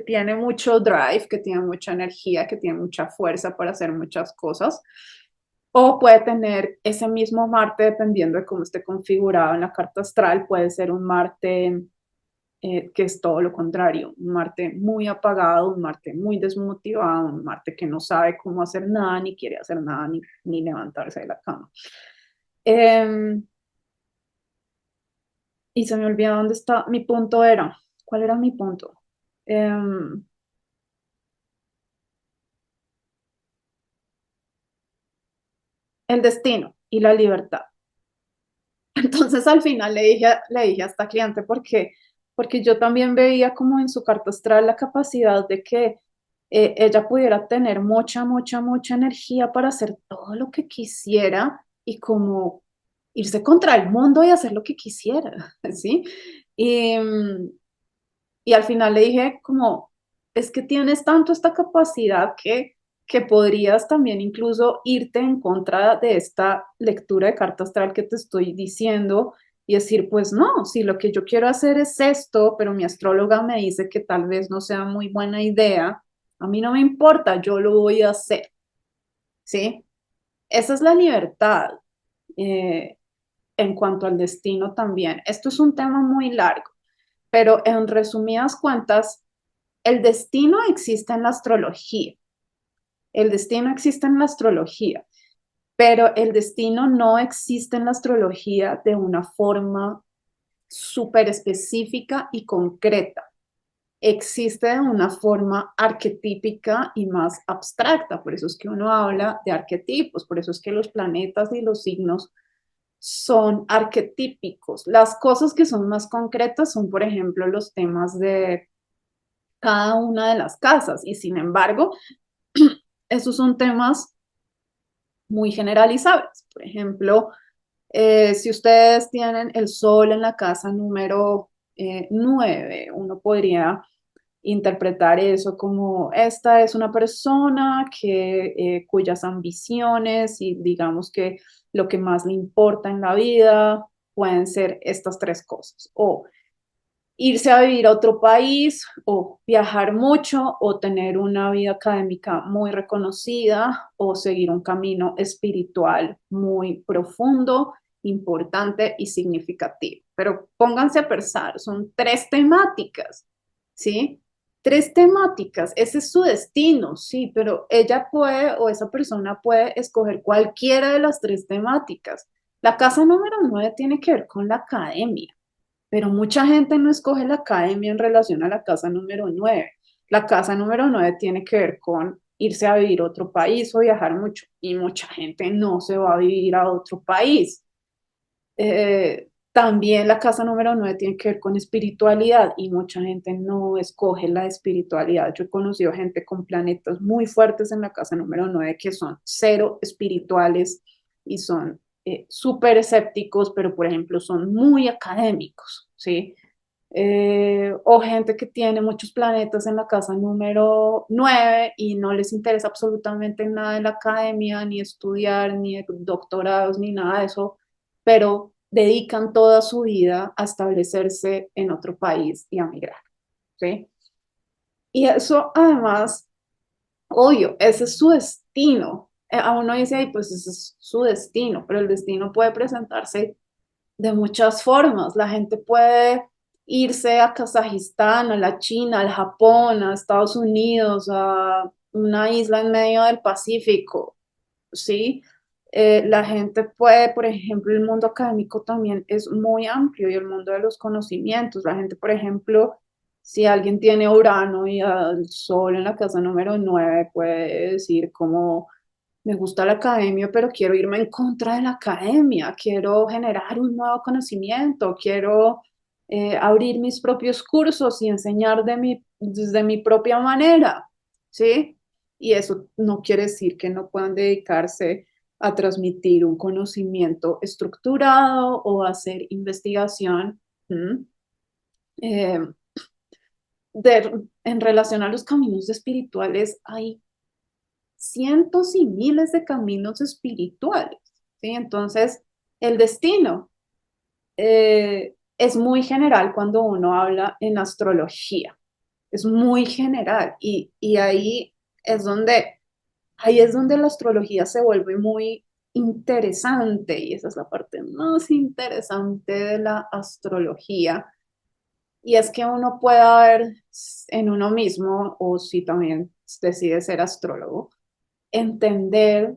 tiene mucho drive, que tiene mucha energía, que tiene mucha fuerza para hacer muchas cosas. O puede tener ese mismo Marte, dependiendo de cómo esté configurado en la carta astral, puede ser un Marte que es todo lo contrario, un Marte muy apagado, un Marte muy desmotivado, un Marte que no sabe cómo hacer nada, ni quiere hacer nada, ni levantarse de la cama. Eh, y se me olvidó dónde está, mi punto era, ¿cuál era mi punto? Eh, el destino y la libertad. Entonces al final le dije a esta cliente porque yo también veía como en su carta astral la capacidad de que ella pudiera tener mucha energía para hacer todo lo que quisiera y como irse contra el mundo y hacer lo que quisiera, ¿sí? Y, y al final le dije como, es que tienes tanto esta capacidad que podrías también incluso irte en contra de esta lectura de carta astral que te estoy diciendo y decir, pues no, si lo que yo quiero hacer es esto, pero mi astróloga me dice que tal vez no sea muy buena idea, a mí no me importa, yo lo voy a hacer, ¿sí? Esa es la libertad. eh, en cuanto al destino también. Esto es un tema muy largo, pero en resumidas cuentas, el destino existe en la astrología. El destino existe en la astrología, pero el destino no existe en la astrología de una forma súper específica y concreta. Existe de una forma arquetípica y más abstracta. Por eso es que uno habla de arquetipos, por eso es que los planetas y los signos son arquetípicos. Las cosas que son más concretas son, por ejemplo, los temas de cada una de las casas y sin embargo, esos son temas muy generalizables. Por ejemplo, si ustedes tienen el sol en la casa número 9, uno podría interpretar eso como esta es una persona cuyas ambiciones y digamos que lo que más le importa en la vida pueden ser estas tres cosas. O irse a vivir a otro país o viajar mucho o tener una vida académica muy reconocida o seguir un camino espiritual muy profundo, importante y significativo. Pero pónganse a pensar, son tres temáticas, ¿sí? Tres temáticas, ese es su destino, sí, pero ella puede o esa persona puede escoger cualquiera de las tres temáticas. La casa número 9 tiene que ver con la academia, pero mucha gente no escoge la academia en relación a la casa número 9. La casa número 9 tiene que ver con irse a vivir a otro país o viajar mucho, y mucha gente no se va a vivir a otro país. También la casa número 9 tiene que ver con espiritualidad y mucha gente no escoge la espiritualidad. Yo he conocido gente con planetas muy fuertes en la casa número 9 que son cero espirituales y son súper escépticos, pero por ejemplo son muy académicos, ¿sí? O gente que tiene muchos planetas en la casa número 9 y no les interesa absolutamente nada de la academia, ni estudiar, ni de doctorados, ni nada de eso, pero dedican toda su vida a establecerse en otro país y a migrar, ¿sí? Y eso además, obvio, ese es su destino. A uno dice, ay, pues ese es su destino, pero el destino puede presentarse de muchas formas. La gente puede irse a Kazajistán, a la China, al Japón, a Estados Unidos, a una isla en medio del Pacífico, ¿sí? La gente puede, por ejemplo, el mundo académico también es muy amplio y el mundo de los conocimientos. La gente, por ejemplo, si alguien tiene Urano y al Sol en la casa número 9 puede decir como me gusta la academia, pero quiero irme en contra de la academia, quiero generar un nuevo conocimiento, quiero abrir mis propios cursos y enseñar desde mi propia manera, ¿sí? Y eso no quiere decir que no puedan dedicarse a transmitir un conocimiento estructurado o a hacer investigación. ¿M? Eh, en relación a los caminos espirituales, hay cientos y miles de caminos espirituales, ¿sí? Entonces, el destino es muy general cuando uno habla en astrología, es muy general y ahí es donde la astrología se vuelve muy interesante y esa es la parte más interesante de la astrología. Y es que uno pueda ver en uno mismo, o si también decide ser astrólogo, entender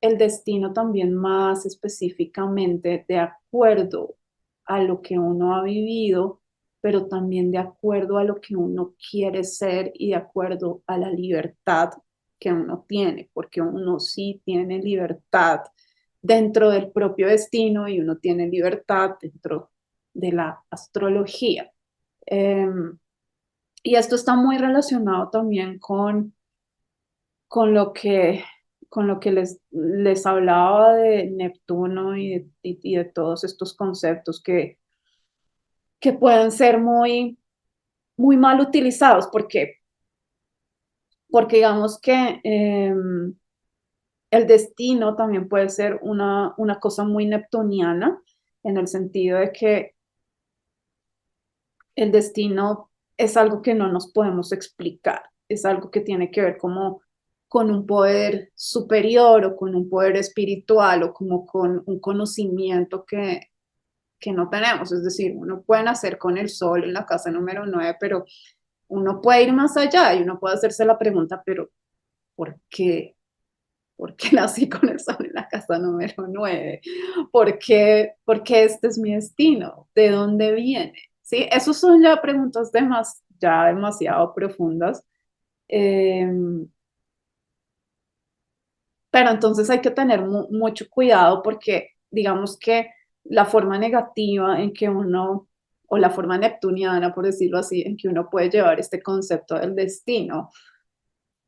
el destino también más específicamente de acuerdo a lo que uno ha vivido, pero también de acuerdo a lo que uno quiere ser y de acuerdo a la libertad que uno tiene, porque uno sí tiene libertad dentro del propio destino y uno tiene libertad dentro de la astrología. Um, y esto está muy relacionado también con lo que, con lo que les hablaba de Neptuno y de todos estos conceptos que pueden ser muy, muy mal utilizados, porque digamos que el destino también puede ser una cosa muy neptuniana, en el sentido de que el destino es algo que no nos podemos explicar, es algo que tiene que ver como con un poder superior o con un poder espiritual o como con un conocimiento que no tenemos. Es decir, uno puede nacer con el sol en la casa número 9, pero uno puede ir más allá y uno puede hacerse la pregunta, pero ¿por qué? ¿Por qué nací con el sol en la casa número 9? ¿Por qué este es mi destino? ¿De dónde viene? ¿Sí? Esas son ya preguntas ya demasiado profundas. Eh, pero entonces hay que tener mucho cuidado porque digamos que la forma negativa en que uno, o la forma neptuniana, por decirlo así, en que uno puede llevar este concepto del destino,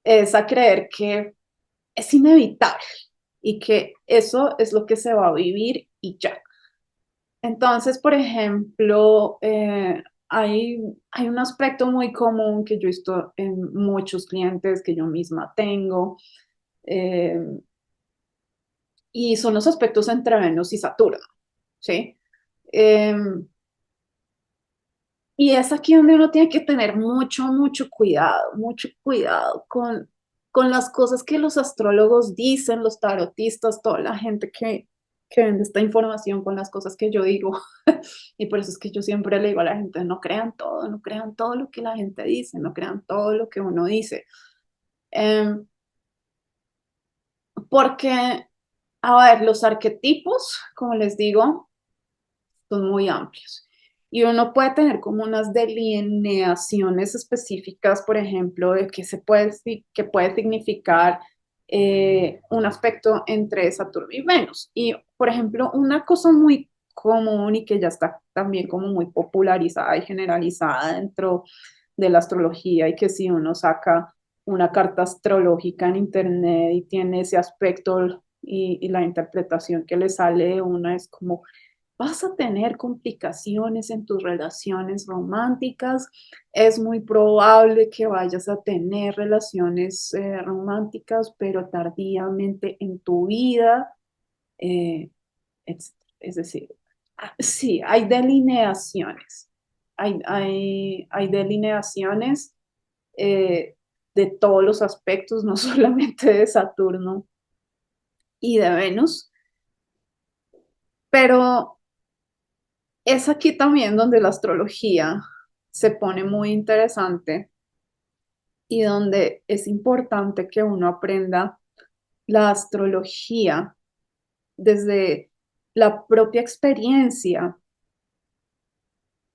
es a creer que es inevitable y que eso es lo que se va a vivir y ya. Entonces, por ejemplo, hay un aspecto muy común que yo he visto en muchos clientes que yo misma tengo, eh, y son los aspectos entre Venus y Saturno, ¿sí? Eh, y es aquí donde uno tiene que tener mucho cuidado con las cosas que los astrólogos dicen, los tarotistas, toda la gente que vende esta información con las cosas que yo digo. Y por eso es que yo siempre le digo a la gente, no crean todo, no crean todo lo que la gente dice, no crean todo lo que uno dice. Em, Porque, a ver, los arquetipos, como les digo, son muy amplios. Y uno puede tener como unas delineaciones específicas, por ejemplo, de qué puede significar un aspecto entre Saturno y Venus. Y, por ejemplo, una cosa muy común y que ya está también como muy popularizada y generalizada dentro de la astrología y que si uno saca una carta astrológica en internet y tiene ese aspecto y la interpretación que le sale de una es como vas a tener complicaciones en tus relaciones románticas, es muy probable que vayas a tener relaciones románticas, pero tardíamente en tu vida, eh, es decir, sí, hay delineaciones, hay delineaciones eh, de todos los aspectos, no solamente de Saturno y de Venus, pero es aquí también donde la astrología se pone muy interesante y donde es importante que uno aprenda la astrología desde la propia experiencia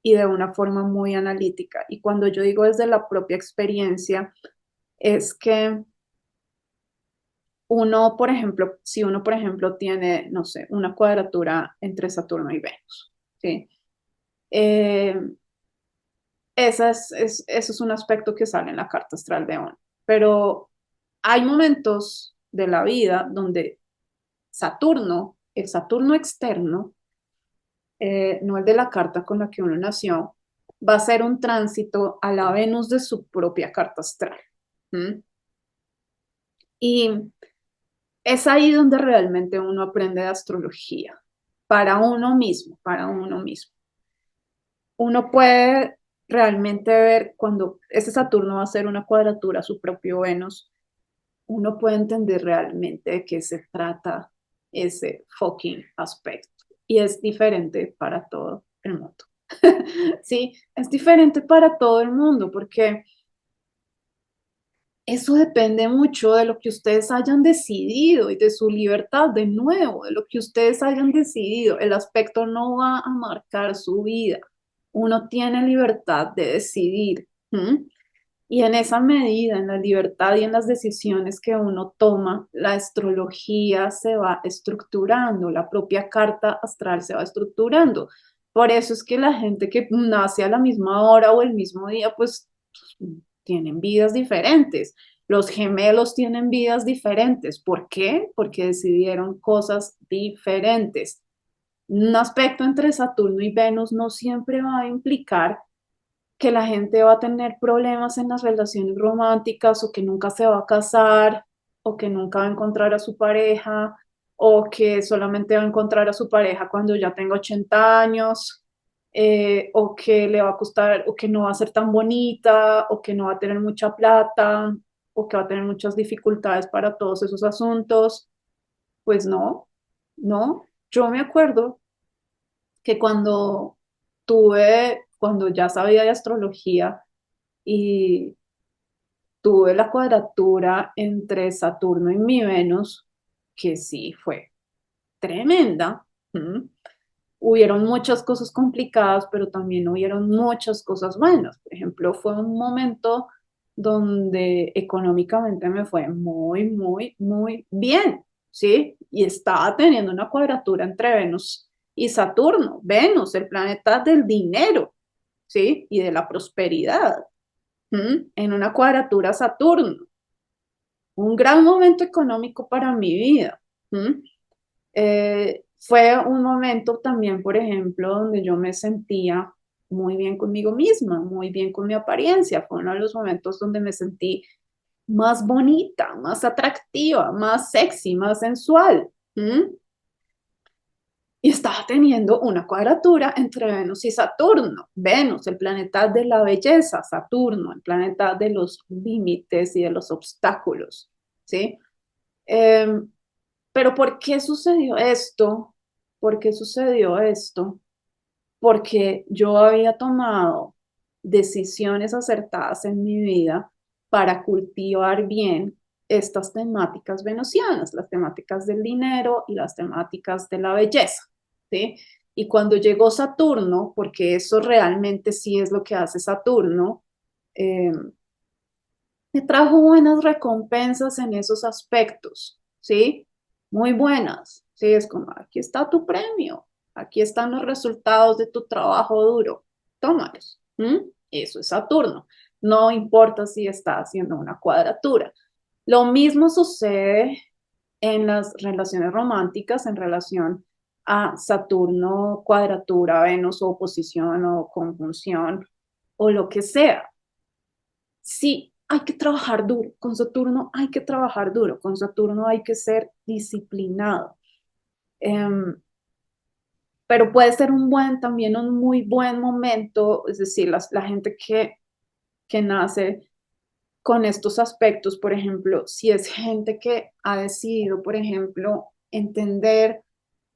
y de una forma muy analítica. Y cuando yo digo desde la propia experiencia, es que uno, por ejemplo, si uno, por ejemplo, tiene, no sé, una cuadratura entre Saturno y Venus, ¿sí? Eh, eso es un aspecto que sale en la carta astral de uno. Pero hay momentos de la vida donde Saturno, el Saturno externo, no el de la carta con la que uno nació, va a ser un tránsito a la Venus de su propia carta astral. ¿Mm? Y es ahí donde realmente uno aprende de astrología, para uno mismo, para uno mismo. Uno puede realmente ver cuando ese Saturno va a hacer una cuadratura a su propio Venus, uno puede entender realmente de qué se trata ese fucking aspecto. Y es diferente para todo el mundo. Sí, es diferente para todo el mundo porque eso depende mucho de lo que ustedes hayan decidido y de su libertad, de nuevo, de lo que ustedes hayan decidido. El aspecto no va a marcar su vida. Uno tiene libertad de decidir. ¿Mm? Y en esa medida, en la libertad y en las decisiones que uno toma, la astrología se va estructurando, la propia carta astral se va estructurando. Por eso es que la gente que nace a la misma hora o el mismo día, pues tienen vidas diferentes. Los gemelos tienen vidas diferentes. ¿Por qué? Porque decidieron cosas diferentes. Un aspecto entre Saturno y Venus no siempre va a implicar que la gente va a tener problemas en las relaciones románticas o que nunca se va a casar o que nunca va a encontrar a su pareja o que solamente va a encontrar a su pareja cuando ya tenga 80 años o que le va a costar o que no va a ser tan bonita o que no va a tener mucha plata o que va a tener muchas dificultades para todos esos asuntos. Pues no, no. Yo me acuerdo que cuando ya sabía de astrología y tuve la cuadratura entre Saturno y mi Venus, que sí fue tremenda. ¿M? Hubieron muchas cosas complicadas, pero también hubieron muchas cosas buenas. Por ejemplo, fue un momento donde económicamente me fue muy, muy, muy bien, ¿sí? Y estaba teniendo una cuadratura entre Venus y Saturno. Venus, el planeta del dinero, ¿sí? Y de la prosperidad. En una cuadratura Saturno. Un gran momento económico para mi vida. ¿M? Fue un momento también, por ejemplo, donde yo me sentía muy bien conmigo misma, muy bien con mi apariencia. Fue uno de los momentos donde me sentí más bonita, más atractiva, más sexy, más sensual. ¿M? Y estaba teniendo una cuadratura entre Venus y Saturno. Venus, el planeta de la belleza, Saturno, el planeta de los límites y de los obstáculos, ¿sí? Pero ¿por qué sucedió esto? ¿por qué sucedió esto? Porque yo había tomado decisiones acertadas en mi vida para cultivar bien estas temáticas venusianas, las temáticas del dinero y las temáticas de la belleza, ¿sí? Y cuando llegó Saturno, porque eso realmente sí es lo que hace Saturno, eh, me trajo buenas recompensas en esos aspectos, ¿sí? Muy buenas, ¿sí? Es como, aquí está tu premio, aquí están los resultados de tu trabajo duro, tómalos. ¿M? Eso es Saturno. No importa si está haciendo una cuadratura. Lo mismo sucede en las relaciones románticas en relación a Saturno, cuadratura, Venus, oposición o conjunción o lo que sea. Sí, hay que trabajar duro. Con Saturno hay que trabajar duro. Con Saturno hay que ser disciplinado. Em, pero puede ser también un muy buen momento, es decir, la gente que nace con estos aspectos, por ejemplo, si es gente que ha decidido, por ejemplo, entender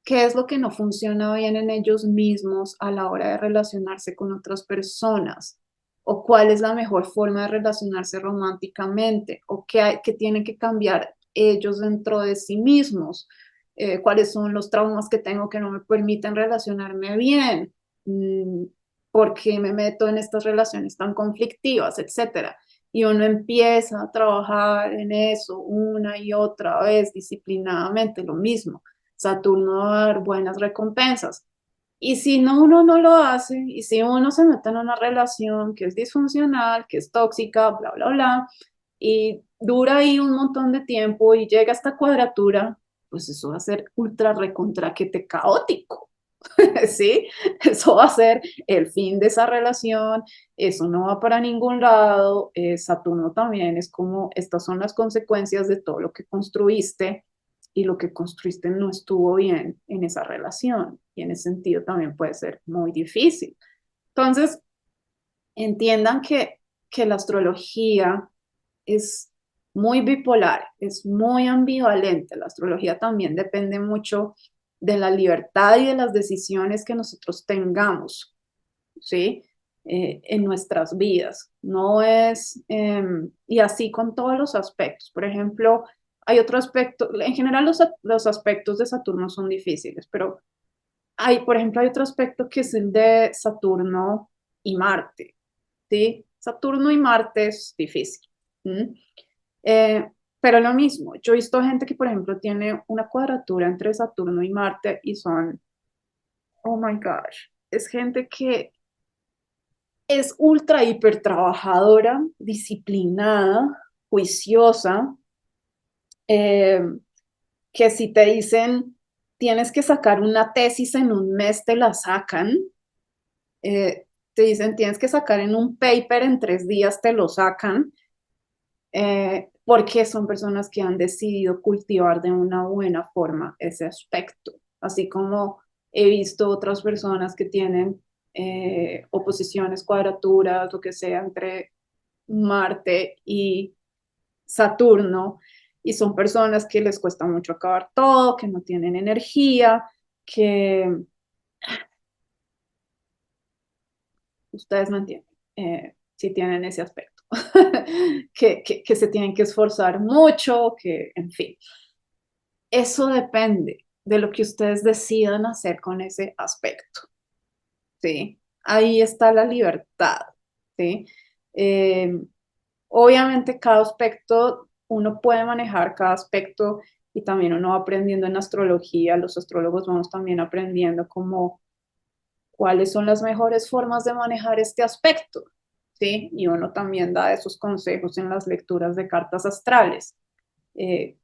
qué es lo que no funciona bien en ellos mismos a la hora de relacionarse con otras personas, o cuál es la mejor forma de relacionarse románticamente, o qué tienen que cambiar ellos dentro de sí mismos, cuáles son los traumas que tengo que no me permiten relacionarme bien, mm, por qué me meto en estas relaciones tan conflictivas, etcétera. Y uno empieza a trabajar en eso una y otra vez disciplinadamente, lo mismo. Saturno va a dar buenas recompensas. Y si no, uno no lo hace, y si uno se mete en una relación que es disfuncional, que es tóxica, bla, bla, bla, y dura ahí un montón de tiempo y llega a esta cuadratura, pues eso va a ser ultra recontraquete caótico. ¿Sí? Eso va a ser el fin de esa relación, eso no va para ningún lado, Saturno también es como, estas son las consecuencias de todo lo que construiste y lo que construiste no estuvo bien en esa relación y en ese sentido también puede ser muy difícil. Entonces, entiendan que la astrología es muy bipolar, es muy ambivalente. La astrología también depende mucho de la libertad y de las decisiones que nosotros tengamos, ¿sí? En nuestras vidas. No es, y así con todos los aspectos. Por ejemplo, hay otro aspecto, en general los aspectos de Saturno son difíciles, pero por ejemplo, hay otro aspecto que es el de Saturno y Marte, ¿sí? Saturno y Marte es difícil. ¿Mm? Eh, pero lo mismo, yo he visto gente que, por ejemplo, tiene una cuadratura entre Saturno y Marte y son, oh my gosh, es gente que es ultra hiper trabajadora, disciplinada, juiciosa, eh, que si te dicen tienes que sacar una tesis en un mes, te la sacan. Te dicen tienes que sacar en un paper en 3 días, te lo sacan. Porque son personas que han decidido cultivar de una buena forma ese aspecto, así como he visto otras personas que tienen oposiciones, cuadraturas, lo que sea, entre Marte y Saturno, y son personas que les cuesta mucho acabar todo, que no tienen energía, que ustedes no entienden si tienen ese aspecto, que se tienen que esforzar mucho, que en fin. Eso depende de lo que ustedes decidan hacer con ese aspecto, ¿sí? Ahí está la libertad, ¿sí? Eh, obviamente cada aspecto, uno puede manejar cada aspecto y también uno va aprendiendo en astrología, los astrólogos vamos también aprendiendo como cuáles son las mejores formas de manejar este aspecto, ¿sí? Y uno también da esos consejos en las lecturas de cartas astrales. Eh,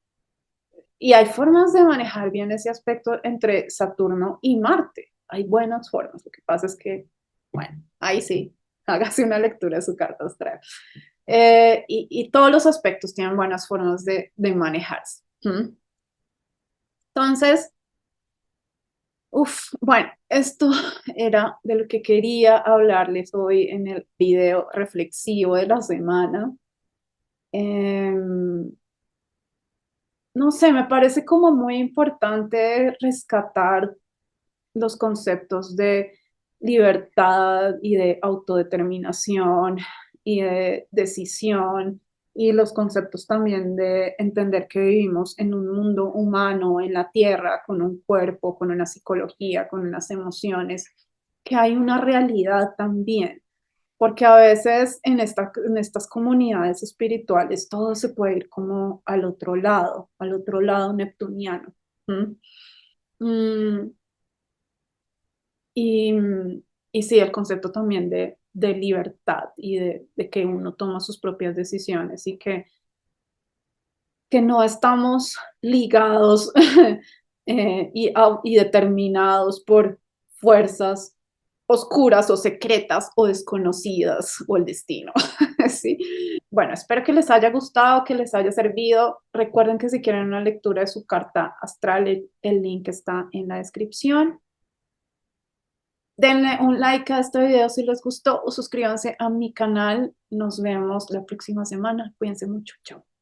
Y hay formas de manejar bien ese aspecto entre Saturno y Marte. Hay buenas formas. Lo que pasa es que, bueno, ahí sí, hágase una lectura de su carta astral. Y todos los aspectos tienen buenas formas de manejarse. ¿Mm? Entonces, bueno, esto era de lo que quería hablarles hoy en el video reflexivo de la semana. Em, no sé, me parece como muy importante rescatar los conceptos de libertad y de autodeterminación y de decisión y los conceptos también de entender que vivimos en un mundo humano, en la tierra, con un cuerpo, con una psicología, con unas emociones, que hay una realidad también, porque a veces en estas comunidades espirituales todo se puede ir como al otro lado neptuniano. ¿M? Mm, y, y sí, el concepto también de libertad y de que uno toma sus propias decisiones y que no estamos ligados y determinados por fuerzas oscuras o secretas o desconocidas o el destino. ¿Sí? Bueno, espero que les haya gustado, que les haya servido. Recuerden que si quieren una lectura de su carta astral, el link está en la descripción. Denle un like a este video si les gustó o suscríbanse a mi canal. Nos vemos la próxima semana. Cuídense mucho. Chao.